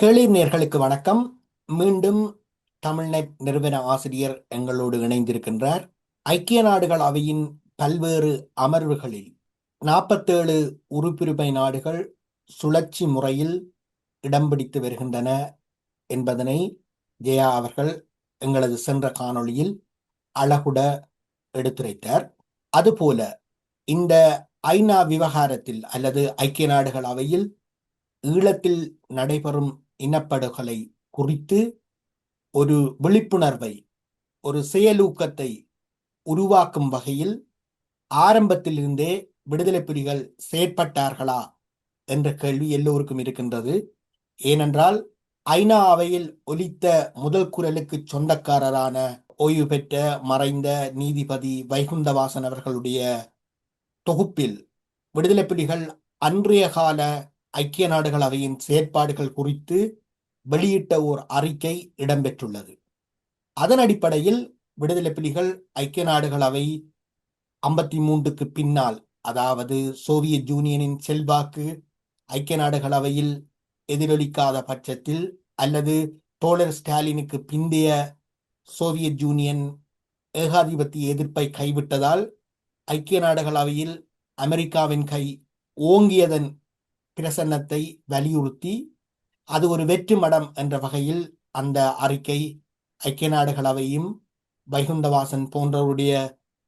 கேளீர் நேர்களுக்கு வணக்கம். மீண்டும் தமிழ்நெட் நிறுவன ஆசிரியர் எங்களோடு இணைந்திருக்கின்றார். ஐக்கிய நாடுகள் அவையின் பல்வேறு அமர்வுகளில் 47 உறுப்புரிமை நாடுகள் சுழற்சி முறையில் இடம் பிடித்து வருகின்றன என்பதனை ஜெயா அவர்கள் எங்களது சென்ற காணொளியில் அழகுட எடுத்துரைத்தார். அதுபோல இந்த ஐநா விவகாரத்தில் அல்லது ஐக்கிய நாடுகள் அவையில் ஈழத்தில் நடைபெறும் இனப்படுகொலை குறித்து ஒரு விழிப்புணர்வை, ஒரு செயலூக்கத்தை உருவாக்கும் வகையில் ஆரம்பத்திலிருந்தே விடுதலை புலிகள் செயற்பட்டார்களா என்ற கேள்வி எல்லோருக்கும் இருக்கின்றது. ஏனென்றால் ஐநா அவையில் ஒலித்த முதல் குரலுக்கு சொந்தக்காரரான ஓய்வு பெற்ற மறைந்த நீதிபதி வைகுந்தவாசன் அவர்களுடைய தொகுப்பில் விடுதலை புலிகள் அன்றைய கால ஐக்கிய நாடுகள் அவையின் செயற்பாடுகள் குறித்து வெளியிட்ட ஓர் அறிக்கை இடம்பெற்றுள்ளது. அதன் அடிப்படையில் விடுதலை புலிகள் ஐக்கிய நாடுகள் அவை 53க்கு பின்னால், அதாவது சோவியத் யூனியனின் செல்வாக்கு ஐக்கிய நாடுகள் அவையில் எதிரொலிக்காத பட்சத்தில், அல்லது தோழர் ஸ்டாலினுக்கு பிந்தைய சோவியத் யூனியன் ஏகாதிபத்திய எதிர்ப்பை கைவிட்டதால் ஐக்கிய நாடுகள் அவையில் அமெரிக்காவின் கை ஓங்கியதன் பிரசன்னத்தை வலியுறுத்தி அது ஒரு வெற்றி மடம் என்ற வகையில் அந்த அறிக்கை ஐக்கிய நாடுகள் அவையும் வைகுந்தவாசன் போன்றவருடைய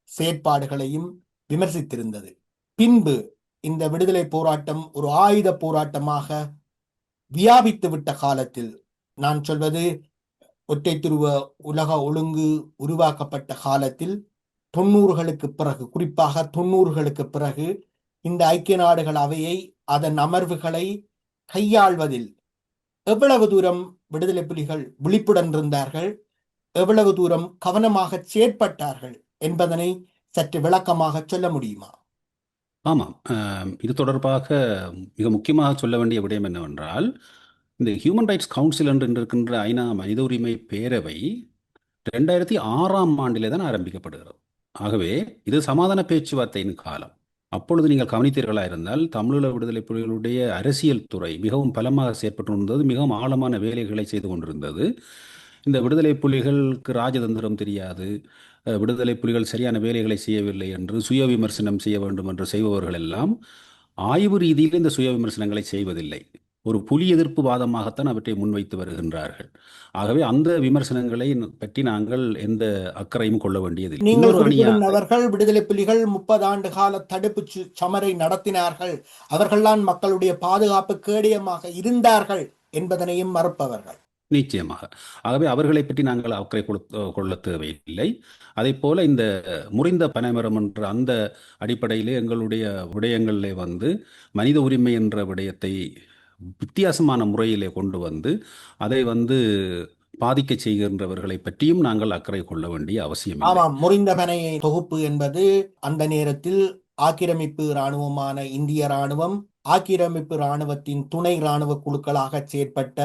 செயற்பாடுகளையும் விமர்சித்திருந்தது. பின்பு இந்த விடுதலை போராட்டம் ஒரு ஆயுத போராட்டமாக வியாபித்து விட்ட காலத்தில், நான் சொல்வது ஒற்றை துருவ உலக ஒழுங்கு உருவாக்கப்பட்ட காலத்தில் 90களுக்கு பிறகு, குறிப்பாக 90களுக்கு பிறகு இந்த ஐக்கிய நாடுகள் அவையை, அதன் அமர்வுகளை கையாள்வதில் எவ்வளவு தூரம் விடுதலை புலிகள் விழிப்புடன் இருந்தார்கள், எவ்வளவு தூரம் கவனமாக செயற்பட்டார்கள் என்பதனை சற்று விளக்கமாக சொல்ல முடியுமா? ஆமாம். இது தொடர்பாக மிக முக்கியமாக சொல்ல வேண்டிய விடயம் என்னவென்றால், இந்த ஹியூமன் ரைட்ஸ் கவுன்சில் என்று இருக்கின்ற ஐநா மனித உரிமை பேரவை 2006ஆம் ஆண்டிலே தான் ஆரம்பிக்கப்படுகிறது. ஆகவே இது சமாதான பேச்சுவார்த்தையின் காலம். அப்பொழுது நீங்கள் கவனித்தீர்களா இருந்தால், தமிழீழ விடுதலை புலிகளுடைய அரசியல் துறை மிகவும் பலமாக செயற்பட்டு இருந்தது, மிகவும் ஆழமான வேலைகளை செய்து கொண்டிருந்தது. இந்த விடுதலை புலிகளுக்கு ராஜதந்திரம் தெரியாது, விடுதலை புலிகள் சரியான வேலைகளை செய்யவில்லை என்று சுய விமர்சனம் செய்ய வேண்டும் என்று செய்பவர்கள் எல்லாம் ஆய்வு ரீதியில் இந்த சுய விமர்சனங்களை செய்வதில்லை. ஒரு புலி எதிர்ப்பு வாதமாகத்தான் அவற்றை முன்வைத்து வருகின்றார்கள். ஆகவே அந்த விமர்சனங்களை பற்றி நாங்கள் எந்த அக்கறையும் கொள்ள வேண்டியதில்லை. நீங்கள் குறிப்பிடுகிறவர்கள் விடுதலை புலிகள் 30 ஆண்டு கால தடுப்பு சமரை நடத்தினார்கள், அவர்கள்தான் மக்களுடைய பாதுகாப்பு கேடயமாக இருந்தார்கள் என்பதனையும் மறுப்பவர்கள். நிச்சயமாக. ஆகவே அவர்களை பற்றி நாங்கள் அக்கறை கொள்ள தேவையில்லை. அதே போல இந்த முறிந்த பனைமரம் என்ற அந்த அடிப்படையிலே எங்களுடைய விடயங்களிலே மனித உரிமை என்ற விடயத்தை வித்தியாசமான முறையிலே கொண்டு அதை பாதிக்க செய்கின்றவர்களை பற்றியும் நாங்கள் அக்கறை கொள்ள வேண்டிய அவசியம். ஆமாம், முறிந்த பனை தொகுப்பு என்பது அந்த நேரத்தில் ஆக்கிரமிப்பு இராணுவமான இந்திய இராணுவம், ஆக்கிரமிப்பு இராணுவத்தின் துணை இராணுவ குழுக்களாக செயற்பட்ட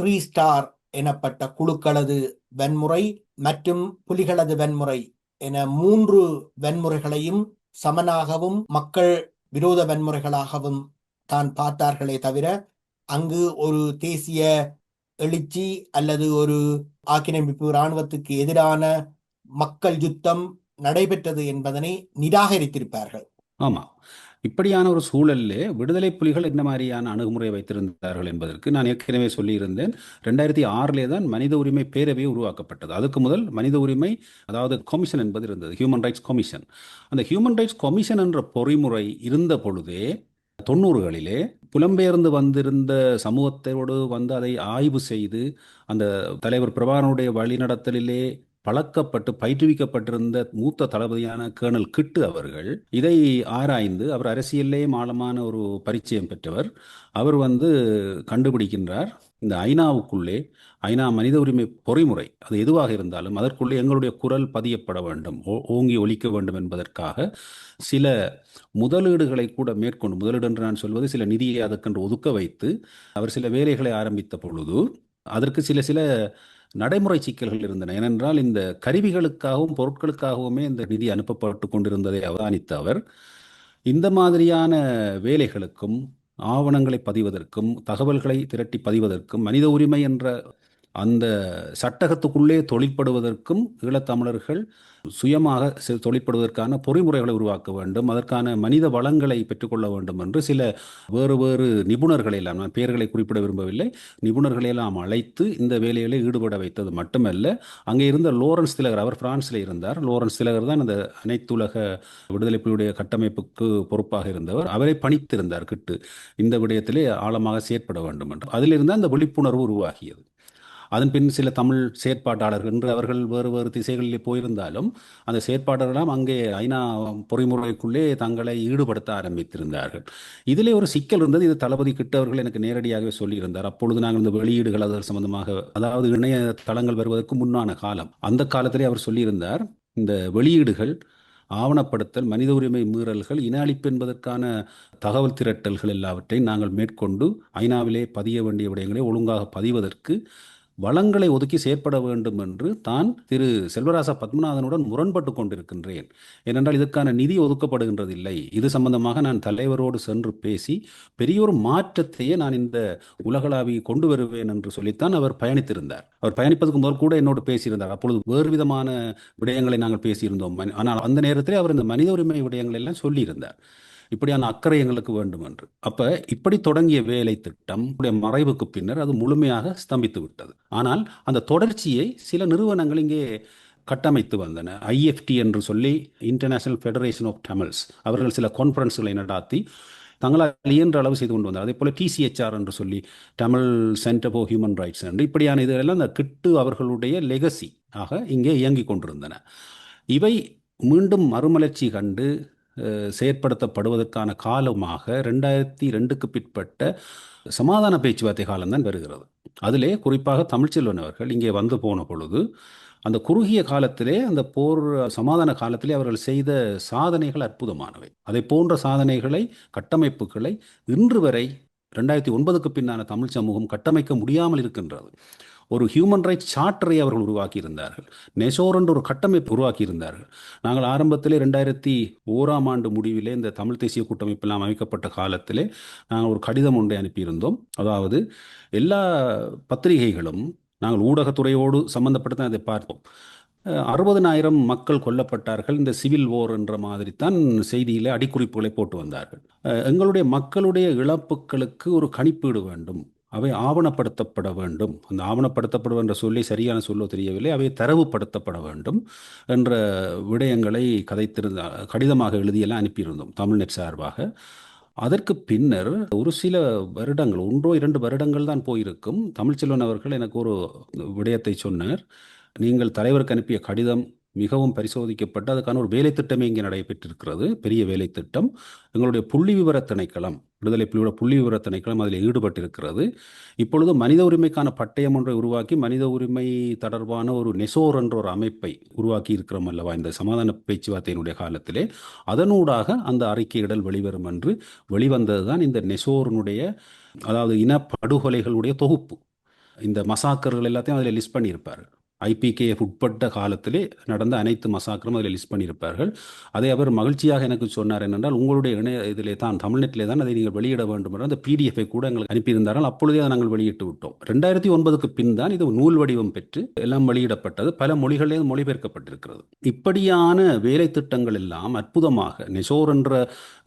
3 ஸ்டார் எனப்பட்ட குழுக்களது வன்முறை மற்றும் புலிகளது வன்முறை என 3 வன்முறைகளையும் சமனாகவும் மக்கள் விரோத வன்முறைகளாகவும் தான் பார்த்தார்களே தவிர, அங்கு ஒரு தேசிய எழுச்சி அல்லது ஒரு ஆக்கிரமிப்பு இராணுவத்துக்கு எதிரான மக்கள் யுத்தம் நடைபெற்றது என்பதனை நிராகரித்திருப்பார்கள். ஆமா, இப்படியான ஒரு சூழலிலே விடுதலை புலிகள் என்ன மாதிரியான அணுகுமுறை வைத்திருந்தார்கள் என்பதற்கு நான் ஏற்கனவே சொல்லியிருந்தேன். 2006 தான் மனித உரிமை பேரவை உருவாக்கப்பட்டது. அதுக்கு முதல் மனித உரிமை, அதாவது கமிஷன் என்பது இருந்தது, ஹியூமன் ரைட்ஸ் கமிஷன். அந்த ஹியூமன் ரைட்ஸ் கமிஷன் என்ற பொறிமுறை இருந்த பொழுதே 90களிலே புலம்பெயர்ந்து வந்திருந்த சமூகத்தோடு அதை ஆய்வு செய்து அந்த தலைவர் பிரபாகரனுடைய வழிநடத்தலிலே பழக்கப்பட்டு பயிற்றுவிக்கப்பட்டிருந்த மூத்த தளபதியான கேர்னல் கிட்டு அவர்கள் இதை ஆராய்ந்து, அவர் அரசியல்லேயே ஆழமான ஒரு பரிச்சயம் பெற்றவர், அவர் கண்டுபிடிக்கின்றார், இந்த ஐநாவுக்குள்ளே ஐநா மனித உரிமை பொறிமுறை அது எதுவாக இருந்தாலும் அதற்குள்ளே எங்களுடைய குரல் பதியப்பட வேண்டும், ஓங்கி ஒலிக்க வேண்டும் என்பதற்காக சில முதலீடுகளை கூட மேற்கொண்டு, முதலீடு என்று நான் சொல்வது சில நிதியை அதற்கென்று ஒதுக்க வைத்து அவர் சில வேலைகளை ஆரம்பித்த பொழுது அதற்கு சில சில நடைமுறை சிக்கல்கள் இருந்தன. ஏனென்றால் இந்த கருவிகளுக்காகவும் பொருட்களுக்காகவுமே இந்த நிதி அனுப்பப்பட்டு கொண்டிருந்ததை அவதானித்த அவர் இந்த மாதிரியான வேலைகளுக்கும் ஆவணங்களை பதிவதற்கும் தகவல்களை திரட்டி பதிவதற்கும் மனித உரிமை என்ற அந்த சட்டகத்துக்குள்ளே தொழிற்படுவதற்கும் ஈழத்தமிழர்கள் சுயமாக தொழிற்படுவதற்கான பொறிமுறைகளை உருவாக்க வேண்டும், அதற்கான மனித வளங்களை பெற்றுக்கொள்ள வேண்டும் என்று சில வேறு வேறு நிபுணர்களை எல்லாம், நான் பெயர்களை குறிப்பிட விரும்பவில்லை, நிபுணர்களை எல்லாம் அழைத்து இந்த வேலைகளை ஈடுபட வைத்தது மட்டுமல்ல, அங்கே இருந்த லோரன்ஸ் திலகர், அவர் பிரான்சில் இருந்தார், லோரன்ஸ் திலகர் தான் இந்த அனைத்துலக விடுதலை புலிகளுடைய கட்டமைப்புக்கு பொறுப்பாக இருந்தவர், அவரை பணித்திருந்தார் கிட்டு இந்த விடயத்திலே ஆழமாக செயற்பட வேண்டும் என்று. அதிலிருந்து அந்த விழிப்புணர்வு உருவாகியது. அதன் பின் சில தமிழ் செயற்பாட்டாளர்கள் என்று அவர்கள் வேறு வேறு திசைகளில் போயிருந்தாலும் அந்த செயற்பாட்டாளர்களும் அங்கே ஐநா பொறிமுறைக்குள்ளே தங்களை ஈடுபடுத்த ஆரம்பித்திருந்தார்கள். இதிலே ஒரு சிக்கல் இருந்தது. இது தளபதி கிட்ட அவர்கள் எனக்கு நேரடியாகவே சொல்லியிருந்தார். அப்பொழுது நாங்கள் இந்த வெளியீடுகள் அது சம்பந்தமாக, அதாவது இணைய தளங்கள் வருவதற்கு முன்னான காலம், அந்த காலத்திலே அவர் சொல்லியிருந்தார், இந்த வெளியீடுகள், ஆவணப்படுத்தல், மனித உரிமை மீறல்கள், இன அழிப்பு என்பதற்கான தகவல் திரட்டல்கள் எல்லாவற்றையும் நாங்கள் மேற்கொண்டு ஐநாவிலே பதிய வேண்டிய விடயங்களை ஒழுங்காக பதிவதற்கு வளங்களை ஒதுக்கி செயற்பட வேண்டும் என்று தான் திரு செல்வராசா பத்மநாதனுடன் முரண்பட்டு கொண்டிருக்கின்றேன். ஏனென்றால் இதற்கான நிதி ஒதுக்கப்படுகின்றதில்லை. இது சம்பந்தமாக நான் தலைவரோடு சென்று பேசி பெரிய ஒரு மாற்றத்தையே நான் இந்த உலகளாவி கொண்டு வருவேன் என்று சொல்லித்தான் அவர் பயணித்திருந்தார். அவர் பயணிப்பதற்கு முதல் கூட என்னோடு பேசியிருந்தார். அப்பொழுது வேறு விதமான விடயங்களை நாங்கள் பேசியிருந்தோம். ஆனால் அந்த நேரத்திலே அவர் இந்த மனித உரிமை விடயங்கள் எல்லாம் சொல்லியிருந்தார். இப்படியான அக்கறை எங்களுக்கு வேண்டும் என்று. அப்ப இப்படி தொடங்கிய வேலை திட்டம் மறைவுக்கு பின்னர் அது முழுமையாக ஸ்தம்பித்து விட்டது. ஆனால் அந்த தொடர்ச்சியை சில நிறுவனங்கள் இங்கே கட்டமைத்து வந்தன. IFT என்று சொல்லி, இன்டர்நேஷனல் ஃபெடரேஷன் ஆஃப் தமிழ்ஸ், அவர்கள் சில கான்ஃபரன்ஸ்களை நடாத்தி தங்களால் இயன்ற அளவு செய்து கொண்டு வந்தார். அதே போல TCHR என்று சொல்லி, Tamil centre for human rights என்று, இப்படியான இதெல்லாம் அந்த கிட்டு அவர்களுடைய லெகசி ஆக இங்கே இயங்கிக் கொண்டிருந்தன. இவை மீண்டும் மறுமலர்ச்சி கண்டு செயற்படுத்தப்படுவதற்கான காலமாக 2002க்கு பிற்பட்ட சமாதான பேச்சுவார்த்தை காலம்தான் வருகிறது. அதிலே குறிப்பாக தமிழ்ச்செல்வன் அவர்கள் இங்கே வந்து போன பொழுது அந்த குறுகிய காலத்திலே, அந்த போர் சமாதான காலத்திலே அவர்கள் செய்த சாதனைகள் அற்புதமானவை. அதை போன்ற சாதனைகளை, கட்டமைப்புகளை இன்று வரை 2009க்கு பின்னான தமிழ் சமூகம் கட்டமைக்க முடியாமல் இருக்கின்றது. ஒரு ஹியூமன் ரைட்ஸ் சார்ட்டரை அவர்கள் உருவாக்கி இருந்தார்கள். நெசோர் என்ற ஒரு கட்டமைப்பு உருவாக்கி இருந்தார்கள். நாங்கள் ஆரம்பத்திலே 2001ஆம் ஆண்டு முடிவிலே இந்த தமிழ் தேசிய கூட்டமைப்பெல்லாம் அமைக்கப்பட்ட காலத்திலே நாங்கள் ஒரு கடிதம் ஒன்றை அனுப்பியிருந்தோம். அதாவது எல்லா பத்திரிகைகளும், நாங்கள் ஊடகத்துறையோடு சம்பந்தப்பட்டு தான் அதை பார்த்தோம், 60,000 மக்கள் கொல்லப்பட்டார்கள், இந்த சிவில் ஓர் என்ற மாதிரி தான் செய்தியிலே அடிக்குறிப்புகளை போட்டு வந்தார்கள். எங்களுடைய மக்களுடைய இழப்புகளுக்கு ஒரு கணிப்பீடு வேண்டும், அவை ஆவணப்படுத்தப்பட வேண்டும். அந்த ஆவணப்படுத்தப்படும் என்ற சொல்லி சரியான சொல்ல தெரியவில்லை, அவை தரவுப்படுத்தப்பட வேண்டும் என்ற விடயங்களை கதைத்திருந்த கடிதமாக எழுதியெல்லாம் அனுப்பியிருந்தோம் தமிழ்நெட் சார்பாக. அதற்கு பின்னர் ஒரு சில வருடங்கள், 1-2 வருடங்கள் தான் போயிருக்கும், தமிழ்ச்செல்வன் அவர்கள் எனக்கு ஒரு விடயத்தை சொன்னார். நீங்கள் தலைவருக்கு அனுப்பிய கடிதம் மிகவும் பரிசோதிக்கப்பட்டு அதுக்கான ஒரு வேலை திட்டமே இங்கே நடைபெற்றிருக்கிறது, பெரிய வேலை திட்டம். எங்களுடைய புள்ளி விவர திணைக்களம், விடுதலை புலியோட புள்ளி விவர திணைக்களம் அதில் ஈடுபட்டிருக்கிறது. இப்பொழுது மனித உரிமைக்கான பட்டயம் ஒன்றை உருவாக்கி மனித உரிமை தொடர்பான ஒரு நெசோர் என்ற ஒரு அமைப்பை உருவாக்கி இருக்கிறோம் அல்லவா இந்த சமாதான பேச்சுவார்த்தையினுடைய காலத்திலே. அதனூடாக அந்த அறிக்கையிடல் வெளிவரும் என்று வெளிவந்தது தான் இந்த நெசோரினுடைய, அதாவது இனப்படுகொலைகளுடைய தொகுப்பு. இந்த மசாக்கர்கள் எல்லாத்தையும் அதில் லிஸ்ட் பண்ணியிருப்பார். IPKF உட்பட்ட காலத்திலே நடந்த அனைத்து மசாக்கரும் அதில் லிஸ்ட் பண்ணியிருப்பார்கள். அதை அவர் மகிழ்ச்சியாக எனக்கு சொன்னார். என்னென்றால், உங்களுடைய இணைய இதிலே தான், தமிழ்நெட்டிலே தான் அதை நீங்கள் வெளியிட வேண்டும் என்று அந்த PDF-ஐ கூட எங்களுக்கு அனுப்பியிருந்தார்கள். அப்பொழுதே அதை நாங்கள் வெளியிட்டு விட்டோம். 2009க்கு பின் தான் இது நூல் வடிவம் பெற்று எல்லாம் வெளியிடப்பட்டது. பல மொழிகளிலே மொழிபெயர்க்கப்பட்டிருக்கிறது. இப்படியான வேலை திட்டங்கள் எல்லாம் அற்புதமாக, நெசோர் என்ற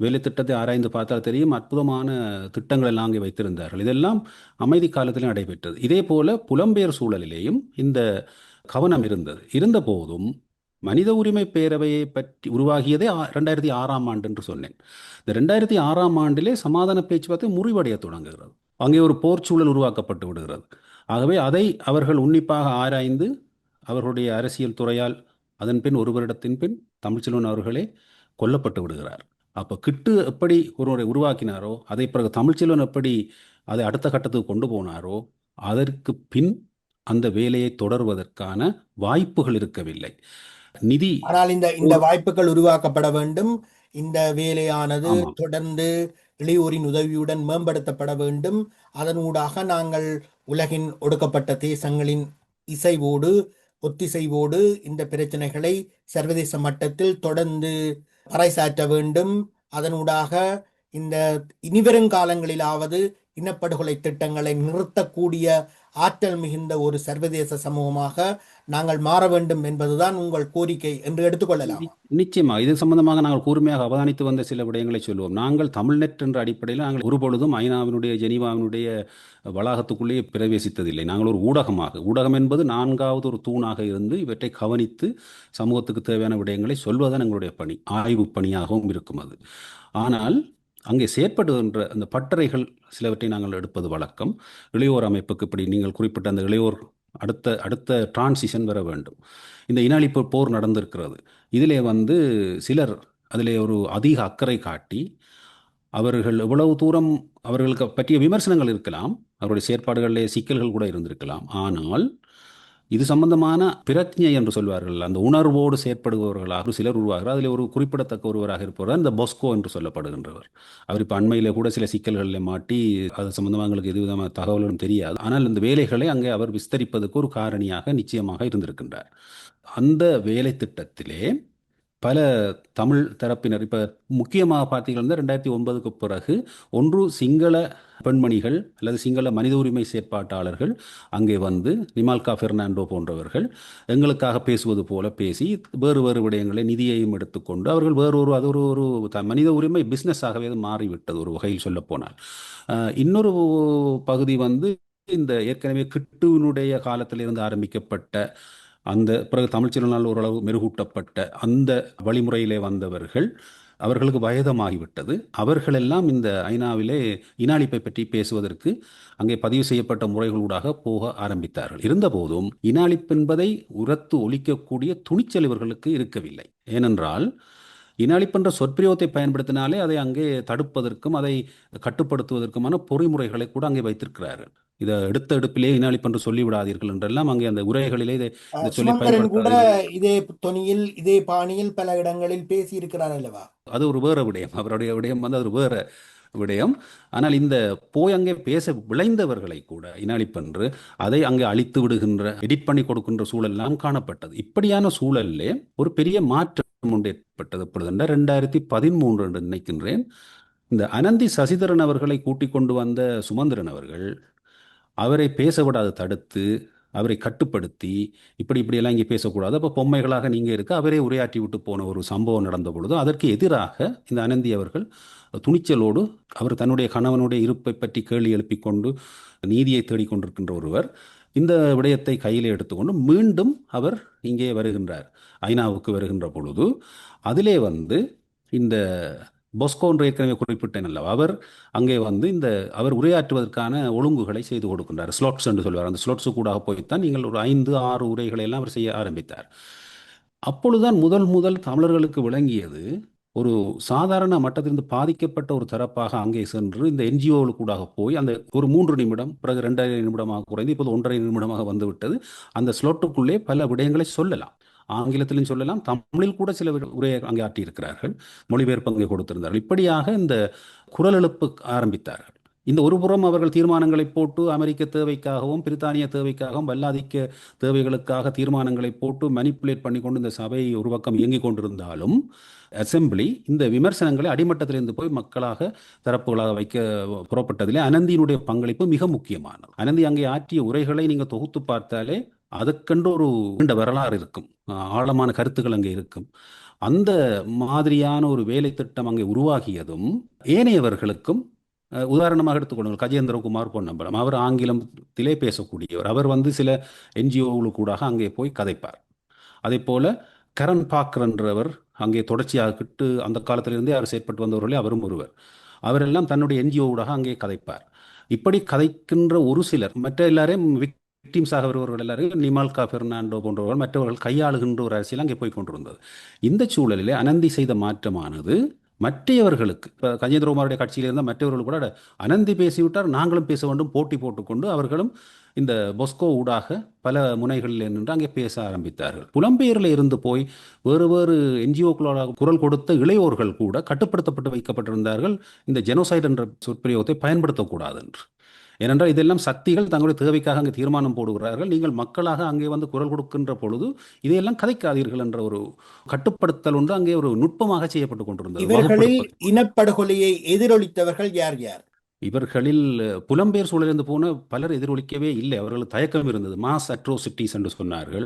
வேலை திட்டத்தை ஆராய்ந்து பார்த்தால் தெரியும், அற்புதமான திட்டங்கள் எல்லாம் அங்கே வைத்திருந்தார்கள். இதெல்லாம் அமைதி காலத்திலே நடைபெற்றது. இதே போல புலம்பெயர் சூழலிலேயும் இந்த கவனம் இருந்த போதும் மனித உரிமை பேரவையை பற்றி உருவாகியதே 2006ஆம் ஆண்டு என்று சொன்னேன். இந்த 2006ஆம் ஆண்டிலே சமாதான பேச்சுவார்த்தை முறிவடைய தொடங்குகிறது. அங்கே ஒரு போர்ச்சூழல் உருவாக்கப்பட்டு விடுகிறது. ஆகவே அதை அவர்கள் உன்னிப்பாக ஆராய்ந்து அவர்களுடைய அரசியல் துறையால் அதன் பின் ஒரு வருடத்தின் பின் தமிழ்ச்செல்வன் அவர்களே கொல்லப்பட்டு விடுகிறார். அப்போ கிட்டு எப்படி ஒருவரை உருவாக்கினாரோ, அதை பிறகு தமிழ்ச்செல்வன் எப்படி அதை அடுத்த கட்டத்துக்கு கொண்டு போனாரோ, அதற்கு பின் அந்த வேலையை தொடர்வதற்கான வாய்ப்புகள் இருக்கவில்லை. நிதி, ஆனால் இந்த வாய்ப்புகள் உருவாக்கப்பட வேண்டும். இந்த வேலையானது தொடர்ந்து இளையோரின் உதவியுடன் மேம்படுத்தப்பட வேண்டும். அதனூடாக நாங்கள் உலகின் ஒடுக்கப்பட்ட தேசங்களின் ஒத்திசைவோடு இந்த பிரச்சனைகளை சர்வதேச மட்டத்தில் தொடர்ந்து பறைசாற்ற வேண்டும். அதனூடாக இந்த இனிவரும் காலங்களிலாவது இனப்படுகொலை திட்டங்களை நிறுத்தக்கூடிய ஆற்றல் மிகுந்த ஒரு சர்வதேச சமூகமாக நாங்கள் மாற வேண்டும் என்பதுதான் உங்கள் கோரிக்கை என்று எடுத்துக்கொள்ளலாம். நிச்சயமா இது சம்பந்தமாக நாங்கள் கூர்மையாக அவதானித்து வந்த சில விடயங்களை சொல்லுவோம். நாங்கள் தமிழ்நெட் என்ற அடிப்படையில் நாங்கள் ஒருபொழுதும் ஐநாவினுடைய ஜெனீவாவினுடைய வளாகத்துக்குள்ளேயே பிரவேசித்ததில்லை. நாங்கள் ஒரு ஊடகம் என்பது நான்காவது ஒரு தூணாக இருந்து இவற்றை கவனித்து சமூகத்துக்கு தேவையான விடயங்களை சொல்வதுதான் எங்களுடைய பணி, ஆய்வு பணியாகவும் இருக்கும் அது. ஆனால் அங்கே செயற்படுகின்ற அந்த பட்டறைகள் சிலவற்றை நாங்கள் எடுப்பது வழக்கம். இளையோர் அமைப்புக்கு இப்படி நீங்கள் குறிப்பிட்ட அந்த இளையோர் அடுத்த அடுத்த டிரான்சிஷன் வர வேண்டும். இந்த இன அழிப்பு போர் நடந்திருக்கிறது. இதிலே சிலர் அதிலே ஒரு அதிக அக்கறை காட்டி அவர்கள் எவ்வளவு தூரம் அவர்களுக்கு பற்றிய விமர்சனங்கள் இருக்கலாம், அவருடைய செயற்பாடுகளிலே சிக்கல்கள் கூட இருந்திருக்கலாம். ஆனால் இது சம்பந்தமான பிரக்ஞை என்று சொல்வார்கள், அந்த உணர்வோடு செயற்படுபவர்களாக சிலர் உருவாகிறார். அதில் ஒரு குறிப்பிடத்தக்க ஒருவராக இருப்பவர் இந்த பொஸ்கோ என்று சொல்லப்படுகின்றவர். அவர் இப்போ அண்மையில் கூட சில சிக்கல்களில் மாட்டி அது சம்பந்தமாக எங்களுக்கு எது விதமான தகவல்களும் தெரியாது. ஆனால் இந்த வேலைகளை அங்கே அவர் விஸ்தரிப்பதற்கு ஒரு காரணியாக நிச்சயமாக இருந்திருக்கின்றார். அந்த வேலை திட்டத்திலே பல தமிழ் தரப்பினர் இப்போ முக்கியமாக பார்த்தீங்கன்னா 2009க்கு பிறகு ஒன்று சிங்கள பெண்மணிகள் அல்லது சிங்கள மனித உரிமை செயற்பாட்டாளர்கள் அங்கே நிமால்கா பெர்னாண்டோ போன்றவர்கள் எங்களுக்காக பேசுவது போல பேசி வேறு வேறு விடயங்களை நிதியையும் எடுத்துக்கொண்டு அவர்கள் அது ஒரு மனித உரிமை பிஸ்னஸாகவே அது மாறிவிட்டது ஒரு வகையில் சொல்லப்போனால். இன்னொரு பகுதி இந்த ஏற்கனவே கிட்டுவினுடைய காலத்திலிருந்து ஆரம்பிக்கப்பட்ட அந்த பிறகு தமிழ்ச்சினால் ஓரளவு மெருகூட்டப்பட்ட அந்த வழிமுறையிலே வந்தவர்கள், அவர்களுக்கு வயதமாகிவிட்டது. அவர்களெல்லாம் இந்த ஐநாவிலே இன அழிப்பை பற்றி பேசுவதற்கு அங்கே பதிவு செய்யப்பட்ட முறைகளூடாக போக ஆரம்பித்தார்கள். இருந்தபோதும் இன அழிப்பு என்பதை உரத்து ஒழிக்கக்கூடிய துணிச்சல் இவர்களுக்கு இருக்கவில்லை. ஏனென்றால் இன அழிப்பென்ற சொற்பிரயோகத்தை பயன்படுத்தினாலே அதை அங்கே தடுப்பதற்கும் அதை கட்டுப்படுத்துவதற்குமான பொறிமுறைகளை கூட அங்கே வைத்திருக்கிறார்கள். இதை எடுத்த எடுப்பிலே இன அழிப்பு என்று சொல்லிவிடாதீர்கள் என்றெல்லாம் அங்கே அந்த உரைகளிலே இதை சொல்லி சுமந்திரன் கூட பயன்படுத்தாதீர்கள். இதே தொனியில் இதே பாணியில் பல இடங்களில் பேசி இருக்கிறார் அல்லவா? அது ஒரு வேற விடயம், அவருடைய விடயம் அது ஒரு வேற விடயம். ஆனால் இந்த போய் அங்கே பேச விளைந்தவர்களை கூட இனஅழிப்பென்று அதை அங்கே அழித்து விடுகின்ற எடிட் பண்ணி கொடுக்கின்ற சூழல் எல்லாம் காணப்பட்டது. இப்படியான சூழலிலே ஒரு பெரிய மாற்றம் ஒன்று ஏற்பட்டது. இப்பொழுது 2013 என்று நினைக்கின்றேன், இந்த அனந்தி சசிதரன் அவர்களை கூட்டிக் கொண்டு வந்த சுமந்திரன் அவர்கள் அவரை பேச விடாது தடுத்து அவரை கட்டுப்படுத்தி இப்படியெல்லாம் இங்கே பேசக்கூடாது, அப்போ பொம்மைகளாக நீங்கள் இருக்க அவரே உரையாற்றி விட்டு போன ஒரு சம்பவம் நடந்த பொழுது அதற்கு எதிராக இந்த அனந்தி அவர்கள் துணிச்சலோடு அவர் தன்னுடைய கணவனுடைய இருப்பை பற்றி கேள்வி எழுப்பிக் கொண்டு நீதியை தேடிக்கொண்டிருக்கின்ற ஒருவர் இந்த விடயத்தை கையில் எடுத்துக்கொண்டு மீண்டும் அவர் இங்கே வருகின்றார், ஐநாவுக்கு வருகின்ற பொழுது அதிலே இந்த பொஸ்கோ என்று ஏற்கனவே குறிப்பிட்டேன் அல்லவா, அவர் அங்கே அவர் உரையாற்றுவதற்கான ஒழுங்குகளை செய்து கொடுக்கின்றார். ஸ்லோட்ஸ் என்று சொல்வார். அந்த ஸ்லோட்ஸு கூட போய்த்தான் நீங்கள் ஒரு 5-6 உரைகளை எல்லாம் அவர் செய்ய ஆரம்பித்தார். அப்பொழுதுதான் முதல் தமிழர்களுக்கு விளங்கியது, ஒரு சாதாரண மட்டத்திலிருந்து பாதிக்கப்பட்ட ஒரு தரப்பாக அங்கே சென்று இந்த என்ஜிஓவுக்கு கூட போய் அந்த ஒரு 3 நிமிடம் பிறகு 2.5 நிமிடமாக குறைந்து இப்போது 1.5 நிமிடமாக வந்துவிட்டது. அந்த ஸ்லோட்டுக்குள்ளே பல விடயங்களை சொல்லலாம், ஆங்கிலத்திலும் சொல்லலாம், தமிழில் கூட சில உரையை அங்கே ஆற்றியிருக்கிறார்கள், மொழிபெயர்ப்பு அங்கே கொடுத்திருந்தார்கள். இப்படியாக இந்த குரல் எழுப்பு ஆரம்பித்தார்கள். இந்த ஒரு புறம் அவர்கள் தீர்மானங்களை போட்டு அமெரிக்க தேவைக்காகவும் பிரித்தானிய தேவைக்காகவும் வல்லாதிக்க தேவைகளுக்காக தீர்மானங்களை போட்டு மனிப்புலேட் பண்ணி கொண்டு இந்த சபை ஒரு பக்கம் இயங்கிக் கொண்டிருந்தாலும் அசெம்பிளி இந்த விமர்சனங்களை அடிமட்டத்திலிருந்து போய் மக்களாக தரப்புகளாக வைக்க புறப்பட்டதிலே அனந்தியினுடைய பங்களிப்பு மிக முக்கியமானது. அனந்தி அங்கே ஆற்றிய உரைகளை நீங்கள் தொகுத்து பார்த்தாலே அதுக்கென்று ஒரு நீண்ட வரலாறு இருக்கும், ஆழமான கருத்துக்கள் அங்கே இருக்கும். அந்த மாதிரியான ஒரு வேலை திட்டம் அங்கே உருவாகியதும் ஏனையவர்களுக்கும், உதாரணமாக எடுத்துக்கொள்ளுங்கள் கஜேந்திரகுமார் பொன்னம்பலம், அவர் ஆங்கிலத்திலே பேசக்கூடியவர், அவர் சில என்ஜிஓகளுக்கு கூட அங்கே போய் கதைப்பார். அதே போல கரண் பாக்கர் என்றவர் அங்கே தொடர்ச்சியாக அந்த காலத்திலிருந்தே அவர் செயற்பட்டு வந்தவர்களே அவரும் ஒருவர், அவரெல்லாம் தன்னுடைய என்ஜிஓவுடாக அங்கே கதைப்பார். இப்படி கதைக்கின்ற ஒரு சிலர், மற்ற எல்லாரையும் விக்டிம்ஸாக வருபவர்கள் எல்லாரும் நிமால்கா பெர்னாண்டோ போன்றவர்கள் மற்றவர்கள் கையாளுகின்ற ஒரு அரசியல் அங்கே போய் கொண்டிருந்தது. இந்த சூழலிலே அனந்தி செய்த மாற்றமானது மற்றவர்களுக்கு, இப்போ கஜேந்திரகுமாருடைய கட்சியில் இருந்தால் மற்றவர்கள் கூட அனந்தி பேசிவிட்டார் நாங்களும் பேச வேண்டும் போட்டி போட்டுக்கொண்டு அவர்களும் இந்த பொஸ்கோ ஊடாக பல முனைகளில் நின்று அங்கே பேச ஆரம்பித்தார்கள். புலம்பெயரில் இருந்து போய் வேறு என்ஜிஓக்களாக குரல் கொடுத்த இளையோர்கள் கூட கட்டுப்படுத்தப்பட்டு வைக்கப்பட்டிருந்தார்கள், இந்த ஜெனோசைட் என்ற சொற்பிரயோகத்தை பயன்படுத்தக்கூடாது என்று. ஏனென்றால் இதெல்லாம் சக்திகள் தங்களுடைய தேவைக்காக அங்கே தீர்மானம் போடுகிறார்கள். நீங்கள் மக்களாக அங்கே வந்து குரல் கொடுக்கின்ற பொழுது இதையெல்லாம் கதைக்காதீர்கள் என்ற ஒரு கட்டுப்படுத்தல் ஒன்று அங்கே ஒரு நுட்பமாக செய்யப்பட்டு கொண்டிருந்தது, இவர்களில் வகுப்படுத்துவது. இனப்படுகொலையை எதிரொலித்தவர்கள் யார் யார்? இவர்களில் புலம்பெயர் சூழலிருந்து போன பலர் எதிரொலிக்கவே இல்லை. அவர்களுக்கு தயக்கம் இருந்தது. மாஸ் அட்ரோசிட்டிஸ் என்று சொன்னார்கள்.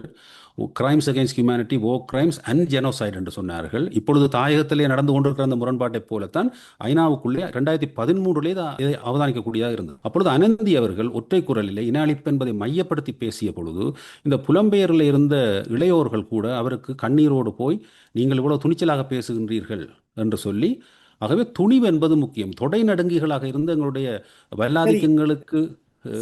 Crimes against humanity, war crimes and genocide என்று சொன்னார்கள். இப்பொழுது தாயகத்திலே நடந்து கொண்டிருக்கிற அந்த முரண்பாட்டைப் போலத்தான் ஐநாவுக்குள்ளே 2013 இதை அவதானிக்கக்கூடியதாக இருந்தது. அப்பொழுது அனந்தி அவர்கள் ஒற்றை குரலிலே இன அழிப்பு என்பதை மையப்படுத்தி பேசிய பொழுது இந்த புலம்பெயரில் இருந்த இளையோர்கள் கூட அவருக்கு கண்ணீரோடு போய், நீங்கள் இவ்வளவு துணிச்சலாக பேசுகின்றீர்கள் என்று சொல்லி, ஆகவே துணிவு என்பது முக்கியம். தொடை நடுங்கிகளாக இருந்த எங்களுடைய சரி, வல்லாதிக்கங்களுக்கு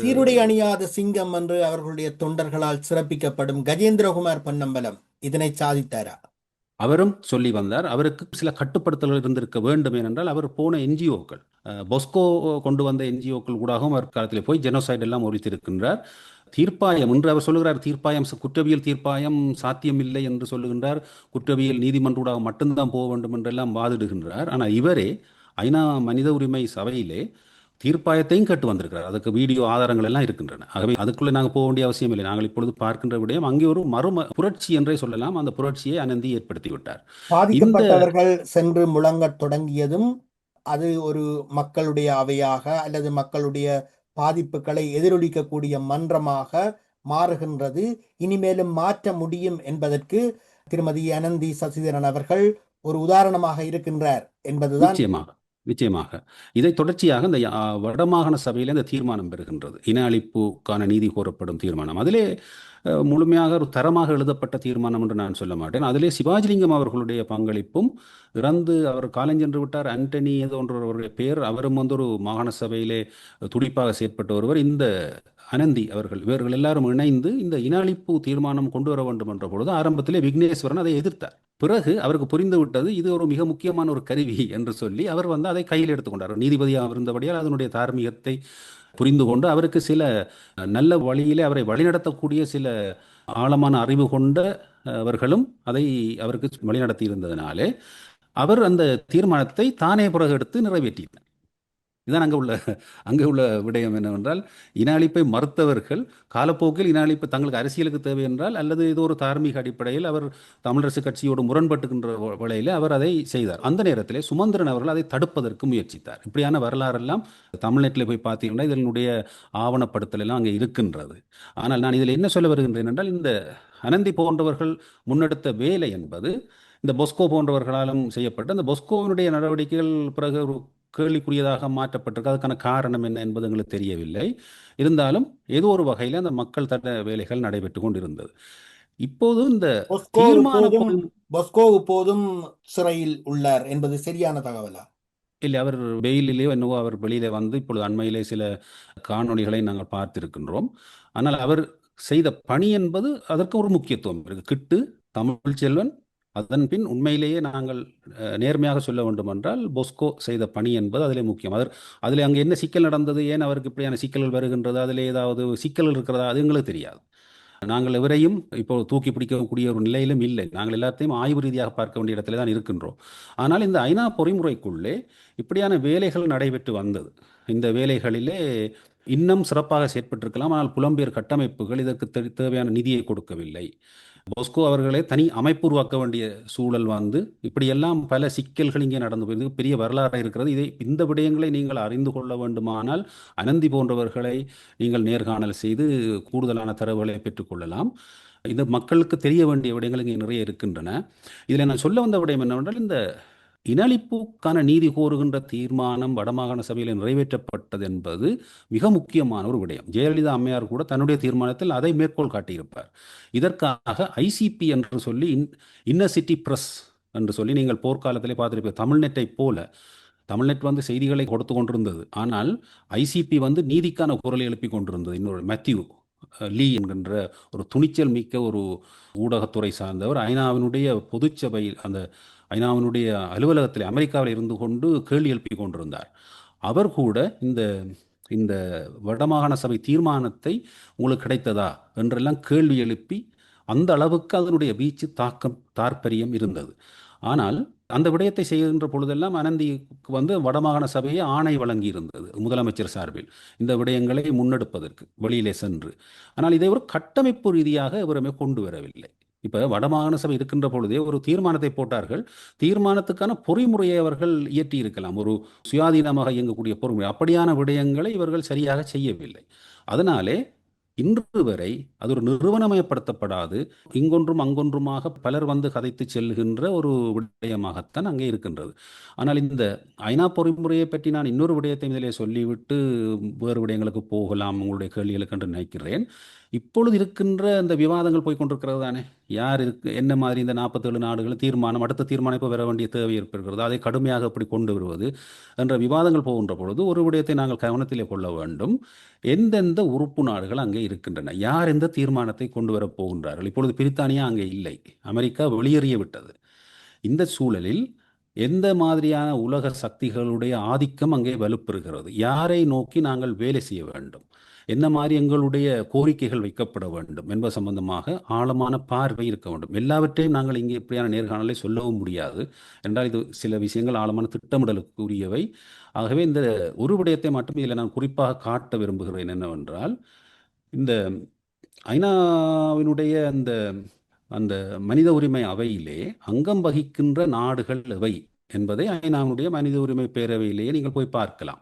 சீருடை அணியாத சிங்கம் என்று அவர்களுடைய தொண்டர்களால் சிறப்பிக்கப்படும் கஜேந்திரகுமார் பொன்னம்பலம் இதனை சாதித்தாரா? அவரும் சொல்லி வந்தார். அவருக்கு சில கட்டுப்படுத்தல்கள் இருந்திருக்க வேண்டும். ஏனென்றால் அவர் போன என்ஜிஓக்கள், பொஸ்கோ கொண்டு வந்த என்ஜிஓக்கள் கூடவும் அவர் காலத்தில் போய் ஜெனோசைட் எல்லாம் ஒழித்திருக்கின்றார். தீர்ப்பாயம் என்று அவர் சொல்லுகிறார். தீர்ப்பாயம், குற்றவியல் தீர்ப்பாயம் சாத்தியமில்லை என்று சொல்லுகின்றார். குற்றவியல் நீதிமன்றூடாக மட்டும்தான் போக வேண்டும் என்றெல்லாம் வாதிடுகின்றார். ஆனால் இவரே ஐநா மனித உரிமை சபையிலே தீர்ப்பாயத்தையும் கேட்டு வந்திருக்கிறார். அதுக்கு வீடியோ ஆதாரங்கள் எல்லாம் இருக்கின்றன. ஆகவே அதுக்குள்ளே நாங்கள் போக வேண்டிய அவசியம் இல்லை. நாங்கள் இப்பொழுது பார்க்கின்ற விடயம் அங்கே ஒரு புரட்சி என்றே சொல்லலாம். அந்த புரட்சியை அனந்தி ஏற்படுத்தி விட்டார். இந்த பாதிக்கப்பட்டவர்கள் சென்று முழங்கத் தொடங்கியதும் அது ஒரு மக்களுடைய அவையாக அல்லது மக்களுடைய பாதிப்புகளை எதிரொலிக்கக்கூடிய மன்றமாக மாறுகின்றது. இனிமேலும் மாற்ற முடியும் என்பதற்கு திருமதி அனந்தி சசிதரன் அவர்கள் ஒரு உதாரணமாக இருக்கின்றார் என்பதுதான். நிச்சயமாக, நிச்சயமாக இதை தொடர்ச்சியாக இந்த வடமாகாண சபையில் இந்த தீர்மானம் பெறுகின்றது. இன அழிப்புக்கான நீதி கோரப்படும் தீர்மானம். அதிலே முழுமையாக ஒரு தரமாக எழுதப்பட்ட தீர்மானம் என்று நான் சொல்ல மாட்டேன். அதிலே சிவாஜிலிங்கம் அவர்களுடைய பங்களிப்பும், இறந்து அவர் காலஞ்சென்று விட்டார், ஆண்டனி ஏதோ ஒருவருடைய பெயர், அவரும் வந்து ஒரு மாகாண சபையிலே துடிப்பாக செயற்பட்ட ஒருவர். இந்த அனந்தி அவர்கள், இவர்கள் எல்லாரும் இணைந்து இந்த இன அழிப்பு தீர்மானம் கொண்டு வர வேண்டும் என்ற பொழுது ஆரம்பத்திலே விக்னேஸ்வரன் அதை எதிர்த்தார். பிறகு அவருக்கு புரிந்து விட்டது இது ஒரு மிக முக்கியமான ஒரு கருவி என்று சொல்லி அவர் வந்து அதை கையில் எடுத்துக்கொண்டார். நீதிபதியாக இருந்தபடியால் அதனுடைய தார்மீகத்தை புரிந்து கொண்டு அவருக்கு சில நல்ல வழியிலே அவரை வழிநடத்தக்கூடிய சில ஆழமான அறிவு கொண்ட அவர்களும் அதை அவருக்கு வழிநடத்தி இருந்ததினாலே அவர் அந்த தீர்மானத்தை தானே பிறகு எடுத்து நிறைவேற்றினார். இதுதான் அங்கே உள்ள விடயம் என்னவென்றால், இன அழிப்பை மறுத்தவர்கள் காலப்போக்கில் இன அழிப்பு தங்களுக்கு அரசியலுக்கு தேவை என்றால் அல்லது ஏதோ ஒரு தார்மீக அடிப்படையில் அவர் தமிழரசு கட்சியோடு முரண்பட்டுகின்ற வேளையில் அவர் அதை செய்தார். அந்த நேரத்திலே சுமந்திரன் அவர்கள் அதை தடுப்பதற்கு முயற்சித்தார். இப்படியான வரலாறெல்லாம் தமிழ்நாட்டில் போய் பார்த்தீங்கன்னா இதனுடைய ஆவணப்படுத்தல் எல்லாம் அங்கே இருக்கின்றது. ஆனால் நான் இதில் என்ன சொல்ல வருகின்றேன் என்றால், இந்த அனந்தி போன்றவர்கள் முன்னெடுத்த வேலை என்பது இந்த பொஸ்கோ போன்றவர்களாலும் செய்யப்பட்ட அந்த பொஸ்கோவினுடைய நடவடிக்கைகள் பிறகு ஒரு கேள்விக்குரியதாக மாற்றப்பட்டிருக்கு. அதுக்கான காரணம் என்ன என்பது எங்களுக்கு தெரியவில்லை. இருந்தாலும் ஏதோ ஒரு வகையில் அந்த மக்கள் தட்ட வேலைகள் நடைபெற்று கொண்டிருந்தது. இப்போது இந்த பொஸ்கோ இப்போதும் சிறையில் உள்ளார் என்பது சரியான தகவலா? இல்லை, அவர் வெயிலிலேயோ என்னவோ அவர் வெளியிலே வந்து இப்பொழுது அண்மையிலே சில காணொளிகளை நாங்கள் பார்த்திருக்கின்றோம். ஆனால் அவர் செய்த பணி என்பது அதற்கு ஒரு முக்கியத்துவம் இருக்கு. கிட்டு, தமிழ்ச்செல்வன், அதன் பின் உண்மையிலேயே நாங்கள் நேர்மையாக சொல்ல வேண்டும் என்றால் பொஸ்கோ செய்த பணி என்பது அதிலே முக்கியம். அதில் அங்கே என்ன சிக்கல் நடந்தது, ஏன் அவருக்கு இப்படியான சிக்கல்கள் வருகின்றது, அதில் ஏதாவது சிக்கல் இருக்கிறதா, அது எங்களுக்கு தெரியாது. நாங்கள் எவரையும் இப்போ தூக்கி பிடிக்கக்கூடிய ஒரு நிலையிலும் இல்லை. நாங்கள் எல்லாத்தையும் ஆய்வு ரீதியாக பார்க்க வேண்டிய இடத்துல தான் இருக்கின்றோம். ஆனால் இந்த ஐநா பொறிமுறைக்குள்ளே இப்படியான வேலைகள் நடைபெற்று வந்தது. இந்த வேலைகளிலே இன்னும் சிறப்பாக செயற்பட்டிருக்கலாம். ஆனால் புலம்பெயர் கட்டமைப்புகள் இதற்கு தேவையான நிதியை கொடுக்கவில்லை. பொஸ்கோ அவர்களே தனி அமைப்பு உருவாக்க வேண்டிய சூழல் வந்து இப்படியெல்லாம் பல சிக்கல்கள் இங்கே நடந்து போயிருக்கு. பெரிய வரலாறு இருக்கிறது. இந்த விடயங்களை நீங்கள் அறிந்து கொள்ள வேண்டுமானால் அனந்தி போன்றவர்களை நீங்கள் நேர்காணல் செய்து கூடுதலான தரவுகளை பெற்றுக்கொள்ளலாம். இந்த மக்களுக்கு தெரிய வேண்டிய விடயங்கள் இங்கே நிறைய இருக்கின்றன. இதில் நான் சொல்ல வந்த விடயம் என்னவென்றால், இந்த இனஅழிப்புக்கான நீதி கோருகின்ற தீர்மானம் வடமாகாண சபையில் நிறைவேற்றப்பட்டது என்பது மிக முக்கியமான ஒரு விடயம். ஜெயலலிதா அம்மையார் கூட தன்னுடைய தீர்மானத்தில் அதை மேற்கோள் காட்டியிருப்பார். இதற்காக ஐசிபி என்று சொல்லி, இன்னர் சிட்டி பிரஸ் என்று சொல்லி, நீங்கள் போர்க்காலத்திலே பார்த்திருப்பீர்கள். தமிழ்நெட்டை போல தமிழ்நெட் வந்து செய்திகளை கொடுத்து கொண்டிருந்தது. ஆனால் ஐசிபி வந்து நீதிக்கான குரலை எழுப்பி கொண்டிருந்தது. இன்னொரு மேத்யூ லீ என்கின்ற ஒரு துணிச்சல் மிக்க ஒரு ஊடகத்துறை சார்ந்தவர் ஐநாவினுடைய பொதுச்சபை, அந்த ஐநாவினுடைய அலுவலகத்தில் அமெரிக்காவில் இருந்து கொண்டு கேள்வி எழுப்பி கொண்டிருந்தார். அவர் கூட இந்த இந்த வடமாகாண சபை தீர்மானத்தை உங்களுக்கு கிடைத்ததா என்றெல்லாம் கேள்வி எழுப்பி அந்த அளவுக்கு அதனுடைய வீச்சு, தாக்கம், தாற்பயம் இருந்தது. ஆனால் அந்த விடயத்தை செய்கின்ற பொழுதெல்லாம் அனந்திக்கு வந்து வடமாகாண சபையை ஆணை வழங்கி இருந்தது முதலமைச்சர் சார்பில் இந்த விடயங்களை முன்னெடுப்பதற்கு வெளியிலே சென்று. ஆனால் இதை ஒரு கட்டமைப்பு ரீதியாக இவருமே கொண்டு வரவில்லை. இப்ப வடமாகாண சபை இருக்கின்ற பொழுதே ஒரு தீர்மானத்தை போட்டார்கள். தீர்மானத்துக்கான பொறிமுறையை அவர்கள் இயற்றி இருக்கலாம், ஒரு சுயாதீனமாக இயங்கக்கூடிய பொறிமுறை. அப்படியான விடயங்களை இவர்கள் சரியாக செய்யவில்லை. அதனாலே இன்று வரை அது ஒரு நிறுவனமயப்படுத்தப்படாது, இங்கொன்றும் அங்கொன்றுமாக பலர் வந்து கதைத்து செல்கின்ற ஒரு விடயமாகத்தான் அங்கே இருக்கின்றது. ஆனால் இந்த ஐநா பொறிமுறையை பற்றி நான் இன்னொரு விடயத்தை இதிலே சொல்லிவிட்டு வேறு விடயங்களுக்கு போகலாம் உங்களுடைய கேள்விகளுக்கு என்று நினைக்கிறேன். இப்பொழுது இருக்கின்ற இந்த விவாதங்கள் போய்கொண்டிருக்கிறது தானே, யார் இருக்கு என்ன மாதிரி இந்த 47 நாடுகள் தீர்மானம், அடுத்த தீர்மானம் இப்போ வர வேண்டிய தேவை ஏற்படுகிறது, அதை கடுமையாக எப்படி கொண்டு வருவது என்ற விவாதங்கள் போகின்ற பொழுது ஒரு விடயத்தை நாங்கள் கவனத்திலே கொள்ள வேண்டும். எந்தெந்த உறுப்பு நாடுகள் அங்கே இருக்கின்றன, யார் எந்த தீர்மானத்தை கொண்டு வரப் போகின்றார்கள். இப்பொழுது பிரித்தானியா அங்கே இல்லை, அமெரிக்கா வெளியேறிய விட்டது. இந்த சூழலில் எந்த மாதிரியான உலக சக்திகளுடைய ஆதிக்கம் அங்கே வலுப்பெறுகிறது, யாரை நோக்கி நாங்கள் வேலை செய்ய வேண்டும், என்ன மாதிரி எங்களுடைய கோரிக்கைகள் வைக்கப்பட வேண்டும் என்பது சம்பந்தமாக ஆழமான பார்வை இருக்க வேண்டும். எல்லாவற்றையும் நாங்கள் இங்கே இப்படியான நேர்காணலை சொல்லவும் முடியாது என்றால் இது சில விஷயங்கள் ஆழமான திட்டமிடலுக்குரியவை. ஆகவே இந்த ஒரு விடயத்தை மட்டும் இதில் நான் குறிப்பாக காட்ட விரும்புகிறேன் என்னவென்றால், இந்த ஐநாவினுடைய அந்த அந்த மனித உரிமை அவையிலே அங்கம் வகிக்கின்ற நாடுகள் எவை என்பதை ஐநாவினுடைய மனித உரிமை பேரவையிலேயே நீங்கள் போய் பார்க்கலாம்.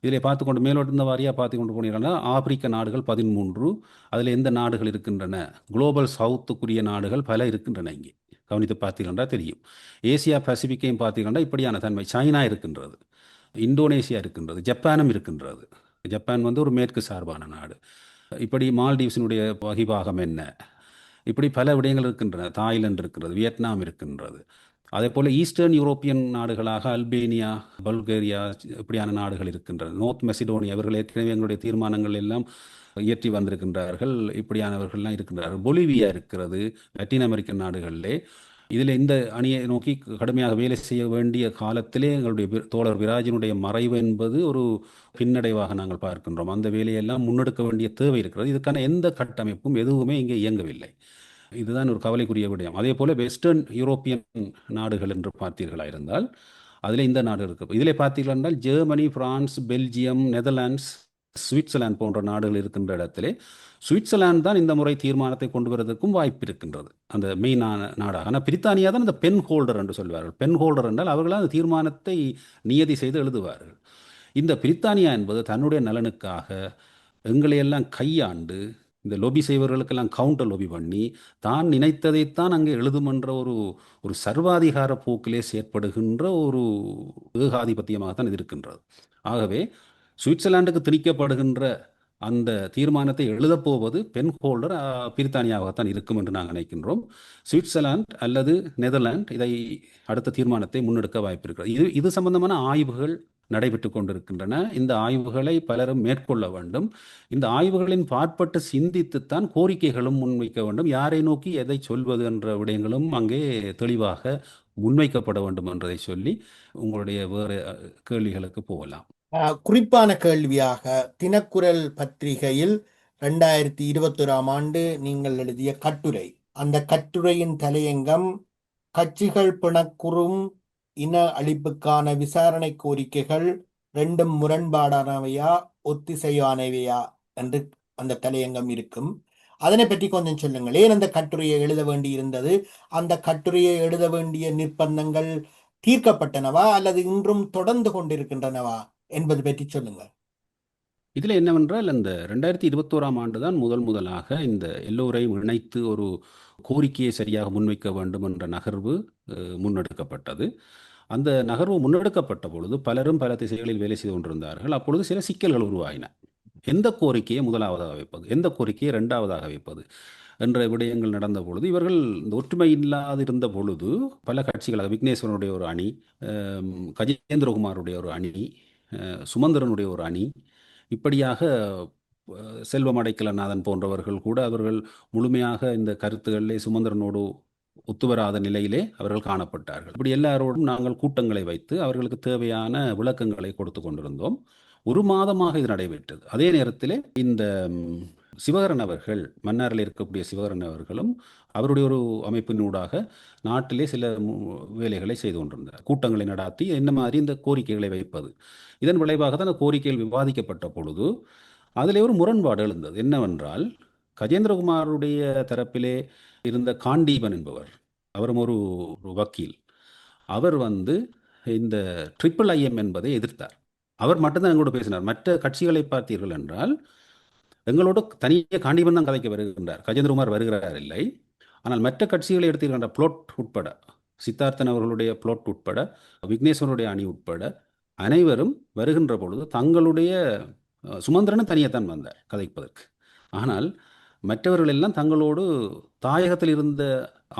இதில் பார்த்துக்கொண்டு மேலோட்ட வாரியாக பார்த்து கொண்டு போனீங்கன்னா ஆப்பிரிக்க நாடுகள் 13, அதில் எந்த நாடுகள் இருக்கின்றன, குளோபல் சவுத்துக்குரிய நாடுகள் பல இருக்கின்றன. இங்கே கவனித்து பார்த்தீங்கன்னா தெரியும். ஏசியா பசிபிக்கையும் பார்த்தீங்கன்னா இப்படியான தன்மை. சைனா இருக்கின்றது, இந்தோனேசியா இருக்கின்றது, ஜப்பானும் இருக்கின்றது. ஜப்பான் வந்து ஒரு மேற்கு சார்பான நாடு. இப்படி மால்டீவ்ஸினுடைய வகிபாகம் என்ன, இப்படி பல விடயங்கள் இருக்கின்றன. தாய்லாந்து இருக்கின்றது, வியட்நாம் இருக்கின்றது. அதே போல் ஈஸ்டர்ன் யூரோப்பியன் நாடுகளாக அல்பேனியா, பல்கேரியா இப்படியான நாடுகள் இருக்கின்றன. நோர்த் மெசிடோனியா, இவர்கள் ஏற்கனவே எங்களுடைய தீர்மானங்கள் எல்லாம் இயற்றி வந்திருக்கின்றார்கள். இப்படியானவர்கள்லாம் இருக்கின்றார்கள். பொலிவியா இருக்கிறது, லத்தீன் அமெரிக்கன் நாடுகளிலே. இதில் இந்த அணியை நோக்கி கடுமையாக வேலை செய்ய வேண்டிய காலத்திலே எங்களுடைய தோழர் விராஜினுடைய மறைவு என்பது ஒரு பின்னடைவாக நாங்கள் பார்க்கின்றோம். அந்த வேலையெல்லாம் முன்னெடுக்க வேண்டிய தேவை இருக்கிறது. இதுக்கான எந்த கட்டமைப்பும் எதுவுமே இங்கே இயங்கவில்லை. இதுதான் ஒரு கவலைக்குரிய விடயம். அதே போல வெஸ்டர்ன் யூரோப்பியன் நாடுகள் என்று பார்த்தீர்களா இருந்தால் அதில் இந்த நாடு இருக்கு. இதில் பார்த்தீர்கள் என்றால் Germany, France, Belgium, Netherlands, Switzerland போன்ற நாடுகள் இருக்கின்ற இடத்திலே சுவிட்சர்லாந்து தான் இந்த முறை தீர்மானத்தை கொண்டு வருவதற்கும் வாய்ப்பு இருக்கின்றது, அந்த மெயினான நாடாக. ஆனால் பிரித்தானியா தான் அந்த பென் ஹோல்டர் என்று சொல்வார்கள். பென் ஹோல்டர் என்றால் அவர்கள் அந்த தீர்மானத்தை நியதி செய்து எழுதுவார்கள். இந்த பிரித்தானியா என்பது தன்னுடைய நலனுக்காக எங்களையெல்லாம் கையாண்டு இந்த லொபி செய்வர்களுக்கெல்லாம் கவுண்டர் லொபி பண்ணி தான் நினைத்ததைத்தான் அங்கே எழுதும் என்ற ஒரு ஒரு சர்வாதிகார போக்கிலே செயற்படுகின்ற ஒரு ஏகாதிபத்தியமாகத்தான் இது இருக்கின்றது. ஆகவே சுவிட்சர்லாந்துக்கு திணிக்கப்படுகின்ற அந்த தீர்மானத்தை எழுதப்போவது பென் ஹோல்டர் பிரித்தானியாவாகத்தான் இருக்கும் என்று நாங்கள் நினைக்கின்றோம். சுவிட்சர்லாந்து அல்லது நெதர்லாந்து இதை அடுத்த தீர்மானத்தை முன்னெடுக்க வாய்ப்பு இருக்கிறது. இது சம்பந்தமான ஆய்வுகள் நடைபெற்று கொண்டிருக்கின்றன. இந்த ஆய்வுகளை பலரும் மேற்கொள்ள வேண்டும். இந்த ஆய்வுகளின் பாற்பட்டு சிந்தித்துத்தான் கோரிக்கைகளும் முன்வைக்க வேண்டும். யாரை நோக்கி எதை சொல்வது என்ற விடயங்களும் அங்கே தெளிவாக முன்வைக்கப்பட வேண்டும் என்றதை சொல்லி உங்களுடைய வேறு கேள்விகளுக்கு போகலாம். குறிப்பான கேள்வியாக தினக்குரல் பத்திரிகையில் 2021ஆம் ஆண்டு நீங்கள் எழுதிய கட்டுரை, அந்த கட்டுரையின் தலையங்கம் கட்சிகள் பிணக்குறும் இன அழிப்புக்கான விசாரணை கோரிக்கைகள் ரெண்டும் முரண்பாடானவையா ஒத்திசைவானவையா என்று அந்த தலையங்கம் இருக்கும். அதனை பற்றி கொஞ்சம் சொல்லுங்கள். ஏன் அந்த கட்டுரையை எழுத வேண்டி இருந்தது? அந்த கட்டுரையை எழுத வேண்டிய நிர்பந்தங்கள் தீர்க்கப்பட்டனவா அல்லது இன்றும் தொடர்ந்து கொண்டிருக்கின்றனவா என்பது பற்றி சொல்லுங்கள். இதில் என்னவென்றால், அந்த 2021ஆம் ஆண்டு தான் முதலாக இந்த எல்லோரையும் இணைத்து ஒரு கோரிக்கையை சரியாக முன்வைக்க வேண்டும் என்ற நகர்வு முன்னெடுக்கப்பட்டது. அந்த நகர்வு முன்னெடுக்கப்பட்ட பொழுது பலரும் பல திசைகளில் வேலை செய்து கொண்டிருந்தார்கள். அப்பொழுது சில சிக்கல்கள் உருவாயின. எந்த கோரிக்கையை முதலாவதாக வைப்பது, எந்த கோரிக்கையை இரண்டாவதாக வைப்பது என்ற விடயங்கள் நடந்த பொழுது, இவர்கள் இந்த ஒற்றுமை இல்லாதிருந்த பொழுது பல கட்சிகள், விக்னேஸ்வரனுடைய ஒரு அணி, கஜேந்திரகுமாருடைய ஒரு அணி, சுமந்திரனுடைய ஒரு அணி, இப்படியாக செல்வம் அடைக்கலநாதன் போன்றவர்கள் கூட அவர்கள் முழுமையாக இந்த கருத்துக்களிலே சுமந்திரனோடு ஒத்துவராத நிலையிலே அவர்கள் காணப்பட்டார்கள். இப்படி எல்லாரோடும் நாங்கள் கூட்டங்களை வைத்து அவர்களுக்கு தேவையான விளக்கங்களை கொடுத்து கொண்டிருந்தோம். ஒரு மாதமாக இது நடைபெற்றது. அதே நேரத்தில் இந்த சிவகரன் அவர்கள், மன்னாரில் இருக்கக்கூடிய சிவகரன் அவர்களும் அவருடைய ஒரு அமைப்பினூடாக நாட்டிலே சில வேலைகளை செய்து கொண்டிருந்தார். கூட்டங்களை நடாத்தி என்ன மாதிரி இந்த கோரிக்கைகளை வைப்பது. இதன் விளைவாக தான் அந்த கோரிக்கைகள் விவாதிக்கப்பட்ட பொழுது அதிலே ஒரு முரண்பாடு எழுந்தது. என்னவென்றால், கஜேந்திரகுமாருடைய தரப்பிலே இருந்த காண்டீபன் என்பவர், அவரும் ஒரு வக்கீல், அவர் இந்த ட்ரிபிள் ஐஎம் என்பதை எதிர்த்தார். அவர் மட்டும்தான் எங்களோட பேசினார். மற்ற கட்சிகளை பார்த்தீர்கள் என்றால் எங்களோட தனியே காண்டீபன் தான் கதைக்க வருகின்றார், கஜேந்திரகுமார் வருகிறார் இல்லை. ஆனால் மற்ற கட்சிகளை எடுத்துக்கின்ற புளோட் உட்பட, சித்தார்த்தன் அவர்களுடைய புளோட் உட்பட, விக்னேஸ்வரனுடைய அணி உட்பட அனைவரும் வருகின்ற பொழுது தங்களுடைய சுமந்திரனும் தனியத்தான் வந்தார் கதைப்பதற்கு. ஆனால் மற்றவர்கள் எல்லாம் தங்களோடு தாயகத்தில் இருந்த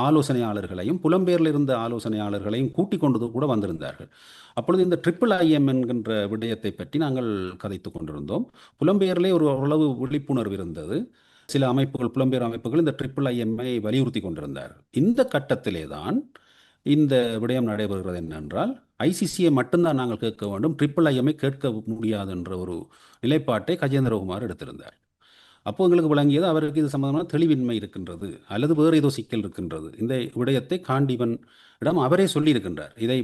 ஆலோசனையாளர்களையும் புலம்பெயரில் இருந்த ஆலோசனையாளர்களையும் கூட்டிக் கொண்டு கூட வந்திருந்தார்கள். அப்பொழுது இந்த ட்ரிபிள் ஐஎம் என்கின்ற விடயத்தை பற்றி நாங்கள் கதைத்து கொண்டிருந்தோம். புலம்பெயரிலே ஒரு ஓரளவு விழிப்புணர்வு இருந்தது. சில அமைப்புகள், புலம்பெயர் அமைப்புகள் இந்த ட்ரிபிள் ஐஎம்ஐ வலியுறுத்தி கொண்டிருந்தார்கள். இந்த கட்டத்திலே தான் இந்த விடயம் நடைபெறுகிறது. என்னென்றால், ஐசிசியை மட்டும்தான் நாங்கள் கேட்க வேண்டும், ட்ரிபிள் ஐஎம்ஐ கேட்க முடியாது என்ற ஒரு நிலைப்பாட்டை கஜேந்திரகுமார் எடுத்திருந்தார். அப்போ எங்களுக்கு விளங்கியது அவருக்கு இது சம்பந்தமான தெளிவின்மை இருக்கின்றது, அல்லது வேறு ஏதோ சிக்கல் இருக்கின்றது. இந்த விடயத்தை காண்டீபன் இடம் அவரே சொல்லியிருக்கின்றார். இதை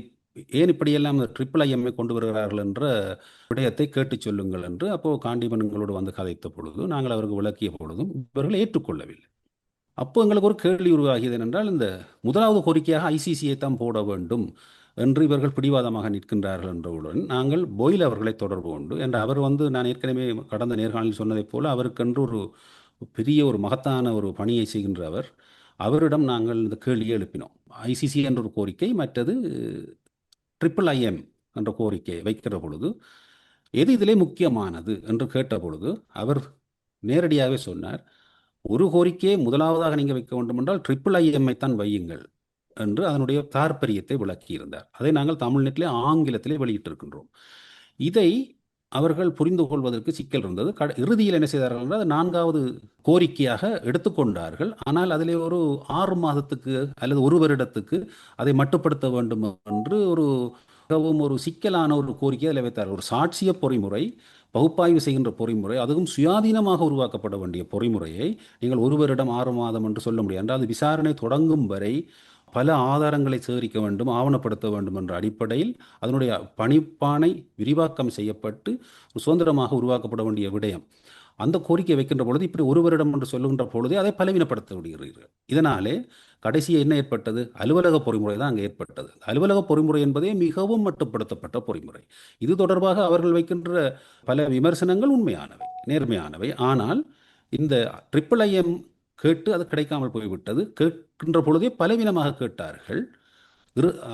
ஏன் இப்படியெல்லாம் ட்ரிபிள் ஐஎம்ஐ கொண்டு வருகிறார்கள் என்ற விடயத்தை கேட்டு சொல்லுங்கள் என்று. அப்போ காண்டீபன் எங்களோடு வந்து கதைத்த பொழுது நாங்கள் அவருக்கு விளக்கிய பொழுதும் இவர்கள் ஏற்றுக்கொள்ளவில்லை. அப்போ எங்களுக்கு ஒரு கேள்வி உருவாகியது. என்றால், இந்த முதலாவது கோரிக்கையாக ஐசிசியை தான் போட வேண்டும் என்று இவர்கள் பிடிவாதமாக நிற்கின்றார்கள் என்றவுடன் நாங்கள் போயில் அவர்களை தொடர்பு கொண்டு, என்ற அவர் நான் ஏற்கனவே கடந்த நேர்காணலில் சொன்னதைப் போல அவருக்கென்று ஒரு பெரிய ஒரு மகத்தான ஒரு பணியை செய்கின்ற அவரிடம் நாங்கள் இந்த கேள்வியை எழுப்பினோம். ஐசிசி என்ற ஒரு கோரிக்கை, மற்றது ட்ரிபிள் ஐஎம் என்ற கோரிக்கை வைக்கிற பொழுது எது இதிலே முக்கியமானது என்று கேட்ட பொழுது அவர் நேரடியாகவே சொன்னார், ஒரு கோரிக்கையை முதலாவதாக நீங்கள் வைக்க வேண்டும் என்றால் ட்ரிபிள் ஐஎம்ஐ தான் வையுங்கள் என்று அதனுடைய தாற்பயத்தை விளக்கியிருந்தார். அதை நாங்கள் தமிழ்நெட்டிலே ஆங்கிலத்திலே வெளியிட்டிருக்கின்றோம். இதை அவர்கள் புரிந்து கொள்வதற்கு சிக்கல் இருந்தது. இறுதியில் என்ன செய்தார்கள் என்றால், நான்காவது கோரிக்கையாக எடுத்துக்கொண்டார்கள். ஆனால் அதிலே ஒரு 6 மாதத்துக்கு அல்லது ஒரு வருடத்துக்கு அதை மட்டுப்படுத்த வேண்டும் என்று மிகவும் ஒரு சிக்கலான ஒரு கோரிக்கை அதில் வைத்தார்கள். ஒரு சாட்சிய பொறிமுறை, பகுப்பாய்வு செய்கின்ற பொறிமுறை, அதுவும் சுயாதீனமாக உருவாக்கப்பட வேண்டிய பொறிமுறையை நீங்கள் ஒரு வருடம் 6 மாதம் என்று சொல்ல முடியாது. என்றால், அது விசாரணை தொடங்கும் வரை பல ஆதாரங்களை சேகரிக்க வேண்டும், ஆவணப்படுத்த வேண்டும் என்ற அடிப்படையில் அதனுடைய பணிப்பானை விரிவாக்கம் செய்யப்பட்டு சுதந்திரமாக உருவாக்கப்பட வேண்டிய விடயம். அந்த கோரிக்கை வைக்கின்ற பொழுது இப்படி ஒரு வருடம் என்று சொல்லுகின்ற பொழுதே அதை பலவீனப்படுத்த விடுகிறீர்கள். இதனாலே கடைசியை என்ன ஏற்பட்டது? அலுவலக பொறிமுறை தான் அங்கே ஏற்பட்டது. அலுவலக பொறிமுறை என்பதே மிகவும் மட்டுப்படுத்தப்பட்ட பொறிமுறை. இது தொடர்பாக அவர்கள் வைக்கின்ற பல விமர்சனங்கள் உண்மையானவை, நேர்மையானவை. ஆனால் இந்த ட்ரிபிள் ஐஎம் கேட்டு அது கிடைக்காமல் போய்விட்டது. கேட்கின்ற பொழுதே பலவீனமாக கேட்டார்கள்,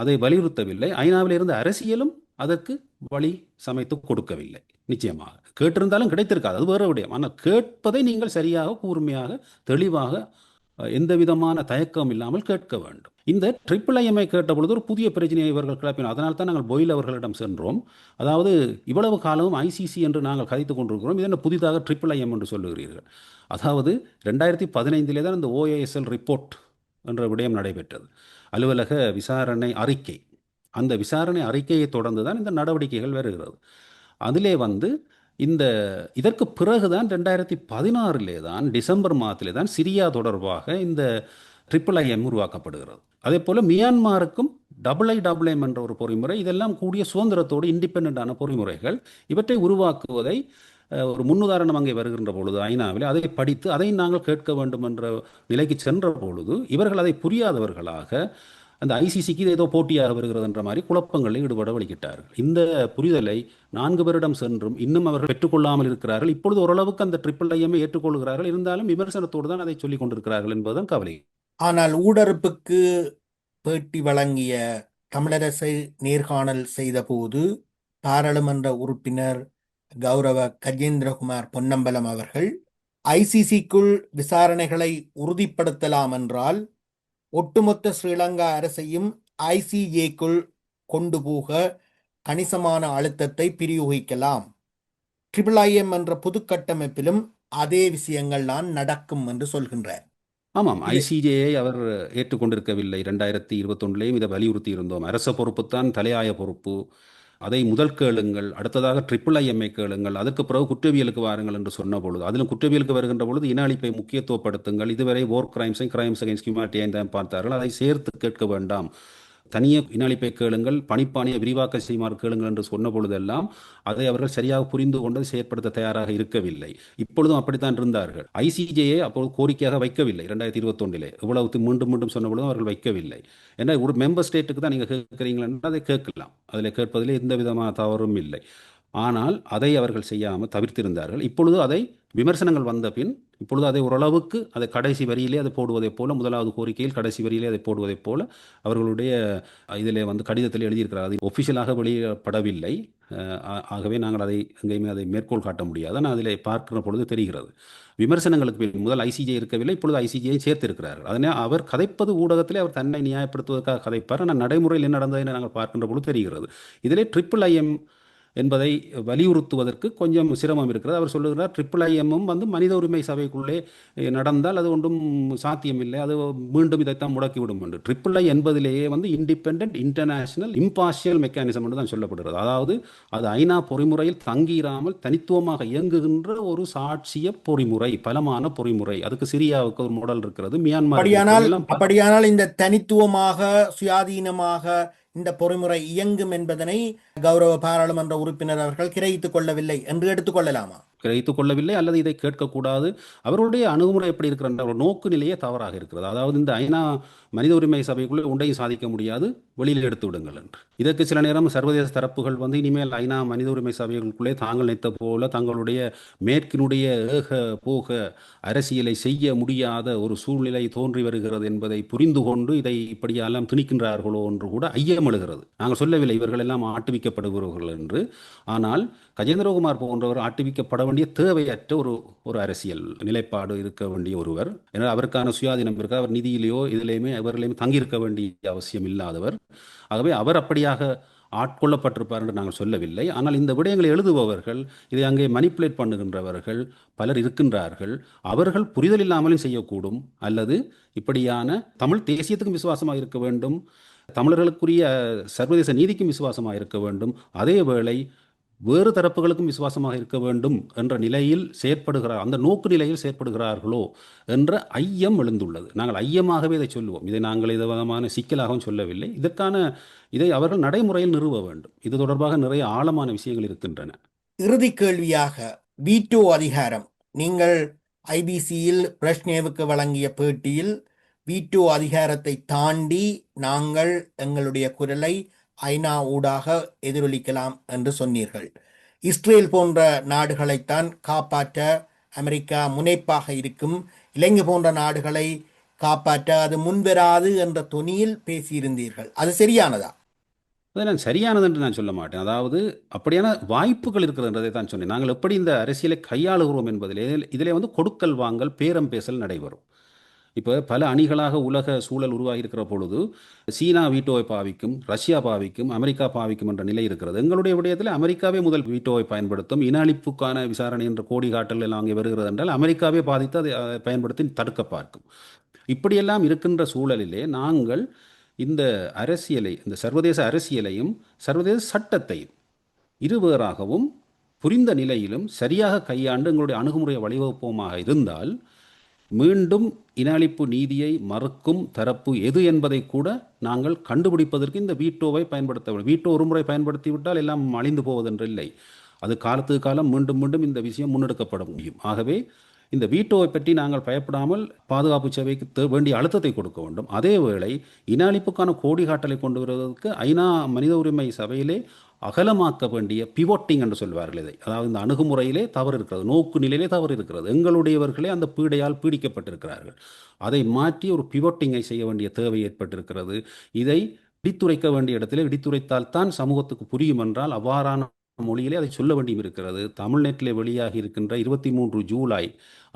அதை வலியுறுத்தவில்லை. ஐநாவில் இருந்த அரசியலும் அதற்கு வழி சமைத்து கொடுக்கவில்லை. நிச்சயமாக கேட்டிருந்தாலும் கிடைத்திருக்காது, அது வேறு விடயம். ஆனால் கேட்பதை நீங்கள் சரியாக, கூர்மையாக, தெளிவாக, எந்த விதமான தயக்கம் இல்லாமல் கேட்க வேண்டும். இந்த ட்ரிபிள் ஐஎம்ஐ கேட்ட பொழுது ஒரு புதிய பிரச்சனையை இவர்கள் கிளப்பினோம். அதனால் தான் நாங்கள் போயில் அவர்களிடம் சென்றோம். அதாவது, இவ்வளவு காலமும் ஐசிசி என்று நாங்கள் கதைத்துக் கொண்டிருக்கிறோம், இதென்ன புதிதாக ட்ரிபிள் ஐஎம் என்று சொல்லுகிறீர்கள்? அதாவது 2015 தான் இந்த ஓஏஎஸ்எல் ரிப்போர்ட் என்ற விடயம் நடைபெற்றது, அலுவலக விசாரணை அறிக்கை. அந்த விசாரணை அறிக்கையை தொடர்ந்து தான் இந்த நடவடிக்கைகள் வருகிறது. அதிலே இதற்கு பிறகுதான் 2016 தான் டிசம்பர் மாதத்திலே தான் சிரியா தொடர்பாக இந்த ட்ரிபிள் ஐஎம் உருவாக்கப்படுகிறது. அதே போல மியான்மாருக்கும் டபுள் ஐஎம் என்ற ஒரு பொறிமுறை, இதெல்லாம் கூடிய சுதந்திரத்தோடு இண்டிபெண்டான பொறிமுறைகள். இவற்றை உருவாக்குவதை ஒரு முன்னுதாரணம் அங்கே வருகின்ற பொழுது ஐநாவில் அதை படித்து அதை நாங்கள் கேட்க வேண்டும் என்ற நிலைக்கு சென்ற பொழுது இவர்கள் அதை புரியாதவர்களாக அந்த ஐசிசிக்கு இது ஏதோ போட்டியாக வருகிறது என்ற மாதிரி குழப்பங்களில் ஈடுபட வழிகிட்டார்கள். இந்த புரிதலை 4 வருடம் சென்றும் இன்னும் அவர்கள் பெற்றுக்கொள்ளாமல் இருக்கிறார்கள். இப்பொழுது ஓரளவுக்கு அந்த ட்ரிபிள் ஐஎம்ஐ ஏற்றுக்கொள்கிறார்கள், இருந்தாலும் விமர்சனத்தோடு தான் அதை சொல்லிக் கொண்டிருக்கிறார்கள் என்பதுதான் கவலை. ஆனால் ஊடறுப்புக்கு பேட்டி வழங்கிய தமிழரசை நேர்காணல் செய்த போது பாராளுமன்ற உறுப்பினர் கௌரவ கஜேந்திரகுமார் பொன்னம்பலம் அவர்கள் ஐசிசிக்குள் விசாரணைகளை உறுதிப்படுத்தலாம் என்றால் ஒட்டுமொத்த ஸ்ரீலங்கா அரசையும் ஐசிஜேக்குள் கொண்டு போக கணிசமான அழுத்தத்தை பிரயோகிக்கலாம், ட்ரிபிள் ஐஎம் என்ற பொது கட்டமைப்பிலும் அதே விஷயங்கள் தான் நடக்கும் என்று சொல்கின்றார். ஆமாம், ஐசிஜேயை அவர் ஏற்றுக்கொண்டிருக்கவில்லை. 2021 இதை வலியுறுத்தி இருந்தோம். அரச பொறுப்புத்தான் தலையாய பொறுப்பு, அதை முதல் கேளுங்கள், அடுத்ததாக ட்ரிபிள் ஐஎம்ஐ கேளுங்கள், அதற்கு பிறகு குற்றவியலுக்கு வாருங்கள் என்று சொன்ன பொழுது, அதிலும் குற்றவியலுக்கு வருகின்ற பொழுது இன அழிப்பை முக்கியத்துவப்படுத்துங்கள், இதுவரை போர் கிரைம்ஸை கிரைம்ஸ் அகைன்ஸ்ட் ஹியூமனிட்டியை தான் பார்த்தார்கள், அதை சேர்த்து கேட்க வேண்டாம், தனியே இன அழிப்பை கேளுங்கள், பணிப்பாணியை விரிவாக்க செய்யுமாறு கேளுங்கள் என்று சொன்ன பொழுதெல்லாம் அதை அவர்கள் சரியாக புரிந்து கொண்டு செயற்படுத்த தயாராக இருக்கவில்லை. இப்பொழுதும் அப்படித்தான் இருந்தார்கள். ஐசிஜேயை அப்போது கோரிக்கையாக வைக்கவில்லை 2021. இவ்வளவு மீண்டும் மீண்டும் சொன்ன பொழுதும் அவர்கள் வைக்கவில்லை. ஏன்னா ஒரு மெம்பர் ஸ்டேட்டுக்கு தான் நீங்கள் கேட்குறீங்களா, அதை கேட்கலாம், அதில் கேட்பதில் எந்த விதமான தவறும் இல்லை. ஆனால் அதை அவர்கள் செய்யாமல் தவிர்த்திருந்தார்கள். இப்பொழுது அதை விமர்சனங்கள் வந்த பின் இப்பொழுது அதை ஓரளவுக்கு அதை கடைசி வரியிலே அதை போடுவதைப் போல, முதலாவது கோரிக்கையில் கடைசி வரியிலே அதை போடுவதைப் போல அவர்களுடைய இதிலே கடிதத்தில் எழுதியிருக்கிறார். அது ஒஃபிஷியலாக வெளியிடப்படவில்லை. ஆகவே நாங்கள் அதை எங்கேயுமே அதை மேற்கோள் காட்ட முடியாது. ஆனால் அதில் பார்க்கிற பொழுது தெரிகிறது. விமர்சனங்களுக்கு முதல் ஐசிஜே இருக்கவில்லை, இப்பொழுது ஐசிஜேயை சேர்த்திருக்கிறார்கள். அதனால் அவர் கதைப்பது ஊடகத்திலே அவர் தன்னை நியாயப்படுத்துவதற்காக கதைப்பார். ஆனால் நடைமுறையில் என்ன நடந்தது என நாங்கள் பார்க்கின்ற பொழுது தெரிகிறது. இதிலே ட்ரிபிள் ஐஎம் என்பதை வலியுறுத்துவதற்கு கொஞ்சம் சிரமம் இருக்கிறது. அவர் சொல்லுகிறார், ட்ரிபிள் ஐஎம்மும் மனித உரிமை சபைக்குள்ளே நடந்தால் அது ஒன்றும் சாத்தியமில்லை, அது மீண்டும் இதைத்தான் முடக்கிவிடும் என்று. ட்ரிபிள் ஐ என்பதிலேயே இண்டிபெண்டன்ட் இன்டர்நேஷனல் இம்பார்ஷியல் மெக்கானிசம் என்று தான் சொல்லப்படுகிறது. அதாவது அது ஐநா பொறிமுறையில் தங்கிராமல் தனித்துவமாக இயங்குகின்ற ஒரு சாட்சிய பொறிமுறை, பலமான பொறிமுறை. அதுக்கு சிரியாவுக்கு ஒரு மாடல் இருக்கிறது, மியான்மர். அப்படியானால் இந்த தனித்துவமாக சுயாதீனமாக இந்த பொறிமுறை இயங்கும் என்பதனை கௌரவ பாராளுமன்ற உறுப்பினர் அவர்கள் கிரகித்துக் கொள்ளவில்லை என்று எடுத்துக்கொள்ளலாமா? கிரகித்துக் கொள்ளவில்லை, அல்லது இதை கேட்கக்கூடாது. அவருடைய அணுகுமுறை எப்படி இருக்கிற நோக்கு நிலையே தவறாக இருக்கிறது. அதாவது இந்த ஐநா மனித உரிமை சபைக்குள்ளே ஒன்றையும் சாதிக்க முடியாது, வெளியில் எடுத்து விடுங்கள் என்று. இதற்கு சில நேரம் சர்வதேச தரப்புகள் இனிமேல் ஐநா மனித உரிமை சபைகளுக்குள்ளே தாங்கள் நினைத்த போல தங்களுடைய மேற்கினுடைய ஏக போக அரசியலை செய்ய முடியாத ஒரு சூழ்நிலை தோன்றி வருகிறது என்பதை புரிந்து கொண்டு இதை இப்படியெல்லாம் திணிக்கின்றார்களோ என்று கூட ஐயம் எழுகிறது. நாங்கள் சொல்லவில்லை இவர்கள் எல்லாம் ஆட்டுவிக்கப்படுகிறவர்கள் என்று. ஆனால் கஜேந்திரகுமார் போன்றவர் ஆட்டுவிக்கப்பட வேண்டிய தேவையற்ற ஒரு அரசியல் நிலைப்பாடு இருக்க வேண்டிய ஒருவர். ஏன்னா அவருக்கான சுயாதீனம் இருக்க, அவர் நிதியிலேயோ இதிலேயுமே அவர்களையும் தங்கியிருக்க வேண்டிய அவசியம் இல்லாதவர். ஆகவே அவர் அப்படியாக ஆட்கொள்ளப்பட்டிருப்பார் என்று நாங்கள் சொல்லவில்லை. ஆனால் இந்த விடயங்களை எழுதுபவர்கள், இதை அங்கே மனிப்புலேட் பண்ணுகின்றவர்கள் பலர் இருக்கின்றார்கள். அவர்கள் புரிதல் இல்லாமலும் செய்யக்கூடும், அல்லது இப்படியான தமிழ் தேசியத்துக்கும் விசுவாசமாக இருக்க வேண்டும், தமிழர்களுக்குரிய சர்வதேச நீதிக்கும் விசுவாசமாக இருக்க வேண்டும், அதே வேளை வேறு தரப்புகளுக்கும் விசுவாசமாக இருக்க வேண்டும் என்ற நிலையில் செயற்படுகிறார், அந்த நோக்கு நிலையில் செயற்படுகிறார்களோ என்ற ஐயம் எழுந்துள்ளது. நாங்கள் ஐயமாகவே இதை சொல்லுவோம். இதை நாங்கள் எந்த விதமான சிக்கலாகவும் சொல்லவில்லை. இதை அவர்கள் நடைமுறையில் நிறுவ வேண்டும். இது தொடர்பாக நிறைய ஆழமான விஷயங்கள் இருக்கின்றன. இறுதி கேள்வியாக, வீட்டோ அதிகாரம். நீங்கள் ஐபிசியில் பிரஷ்னேவுக்கு வழங்கிய பேட்டியில் வீட்டோ அதிகாரத்தை தாண்டி நாங்கள் எங்களுடைய குரலை ஐநா ஊடாக எதிரொலிக்கலாம் என்று சொன்னீர்கள். இஸ்ரேல் போன்ற நாடுகளைத்தான் காப்பாற்ற அமெரிக்கா முனைப்பாக இருக்கும், இலங்கை போன்ற நாடுகளை காப்பாற்ற அது முன்வராது என்ற தொனியில் பேசியிருந்தீர்கள். அது சரியானதா? அதை நான் சரியானது என்று நான் சொல்ல மாட்டேன். அதாவது அப்படியான வாய்ப்புகள் இருக்கிறதுன்றதை தான் சொன்னேன். நாங்கள் எப்படி இந்த அரசியலை கையாளுகிறோம் என்பதிலே இதிலே கொடுக்கல் வாங்கல், பேரம் பேசல் நடைபெறும். இப்போ பல அணிகளாக உலக சூழல் உருவாகி இருக்கிற பொழுது சீனா வீட்டோவை பாவிக்கும், ரஷ்யா பாவிக்கும், அமெரிக்கா பாவிக்கும் என்ற நிலை இருக்கிறது. எங்களுடைய விடயத்தில் அமெரிக்காவே முதல் வீட்டோவை பயன்படுத்தும். இன அழிப்புக்கான விசாரணை என்ற கோடி காட்டல் எல்லாம் அங்கே வருகிறது என்றால் அமெரிக்காவே பாதித்து அதை பயன்படுத்தி தடுக்க பார்க்கும். இப்படியெல்லாம் இருக்கின்ற சூழலிலே நாங்கள் இந்த அரசியலை, இந்த சர்வதேச அரசியலையும் சர்வதேச சட்டத்தையும் இருவேறாகவும் புரிந்த நிலையிலும் சரியாக கையாண்டு எங்களுடைய அணுகுமுறையை வழிவகுப்போமாக இருந்தால் மீண்டும் இன அழிப்பு நீதியை மறுக்கும் தரப்பு எது என்பதை கூட நாங்கள் கண்டுபிடிப்பதற்கு இந்த வீட்டோவை பயன்படுத்த வேண்டும். வீட்டோ ஒரு முறை பயன்படுத்திவிட்டால் எல்லாம் அழிந்து போவதென்றில்லை. அது காலத்துக்கு காலம் மீண்டும் மீண்டும் இந்த விஷயம் முன்னெடுக்கப்பட முடியும். ஆகவே இந்த வீட்டோவை பற்றி நாங்கள் பயப்படாமல் பாதுகாப்பு சேவைக்கு வேண்டிய அழுத்தத்தை கொடுக்க வேண்டும். அதே வேளை இன அழிப்புக்கான கோடி காட்டலை கொண்டு வருவதற்கு ஐநா மனித உரிமை சபையிலே அகலமாக்க வேண்டிய பிவோட்டிங் என்று சொல்வார்கள். இதை அதாவது இந்த அணுகுமுறையிலே தவறு இருக்கிறது, நோக்கு நிலையிலே தவறு இருக்கிறது. எங்களுடையவர்களே அந்த பீடையால் பீடிக்கப்பட்டிருக்கிறார்கள். அதை மாற்றி ஒரு பிவோட்டிங்கை செய்ய வேண்டிய தேவை ஏற்பட்டிருக்கிறது. இதை இடித்துரைக்க வேண்டிய இடத்திலே இடித்துரைத்தால் தான் சமூகத்துக்கு புரியும் என்றால் அவ்வாறான மொழியிலே அதை சொல்ல வேண்டியும் இருக்கிறது. தமிழ்நெட்டிலே வெளியாகி இருக்கின்ற 23 ஜூலை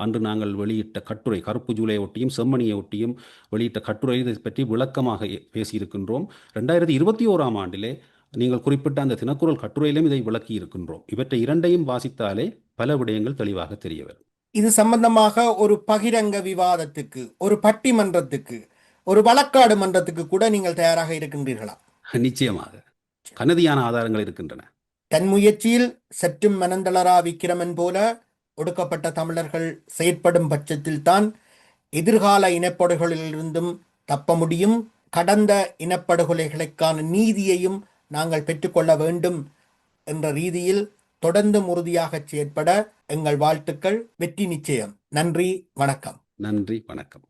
அன்று நாங்கள் வெளியிட்ட கட்டுரை, கருப்பு ஜூலை ஒட்டியும் செம்மணியை ஒட்டியும் வெளியிட்ட கட்டுரை, இதை பற்றி விளக்கமாக பேசியிருக்கின்றோம். 2021 ஆண்டிலே நீங்கள் குறிப்பிட்ட அந்த தினக்குரல் கட்டுரையிலும் இதை விளக்கி இருக்கின்றோம். இவற்றை இரண்டையும் வாசித்தாலே பல விடயங்கள் தெளிவாக தெரிய வரும். இது சம்பந்தமாக ஒரு பகிரங்க விவாதத்துக்கு, ஒரு பட்டிமன்றத்துக்கு, ஒரு வழக்காடு மன்றத்துக்கு கூட நீங்கள் தயாராக இருக்கின்றீர்களா? நிச்சயமாக. கனதியான ஆதாரங்கள் இருக்கின்றன. தன் முயற்சியில் சற்றும் மனந்தளரா விக்கிரமன் போல ஒடுக்கப்பட்ட தமிழர்கள் செயற்படும் பட்சத்தில்தான் எதிர்கால இனப்படுகொலைகளிலிருந்தும் தப்ப முடியும். கடந்த இனப்படுகொலைகளுக்கான நீதியையும் நாங்கள் பெற்றுக்கொள்ள வேண்டும் என்ற ரீதியில் தொடர்ந்து உறுதியாக செயற்பட எங்கள் வாழ்த்துக்கள். வெற்றி நிச்சயம். நன்றி, வணக்கம். நன்றி, வணக்கம்.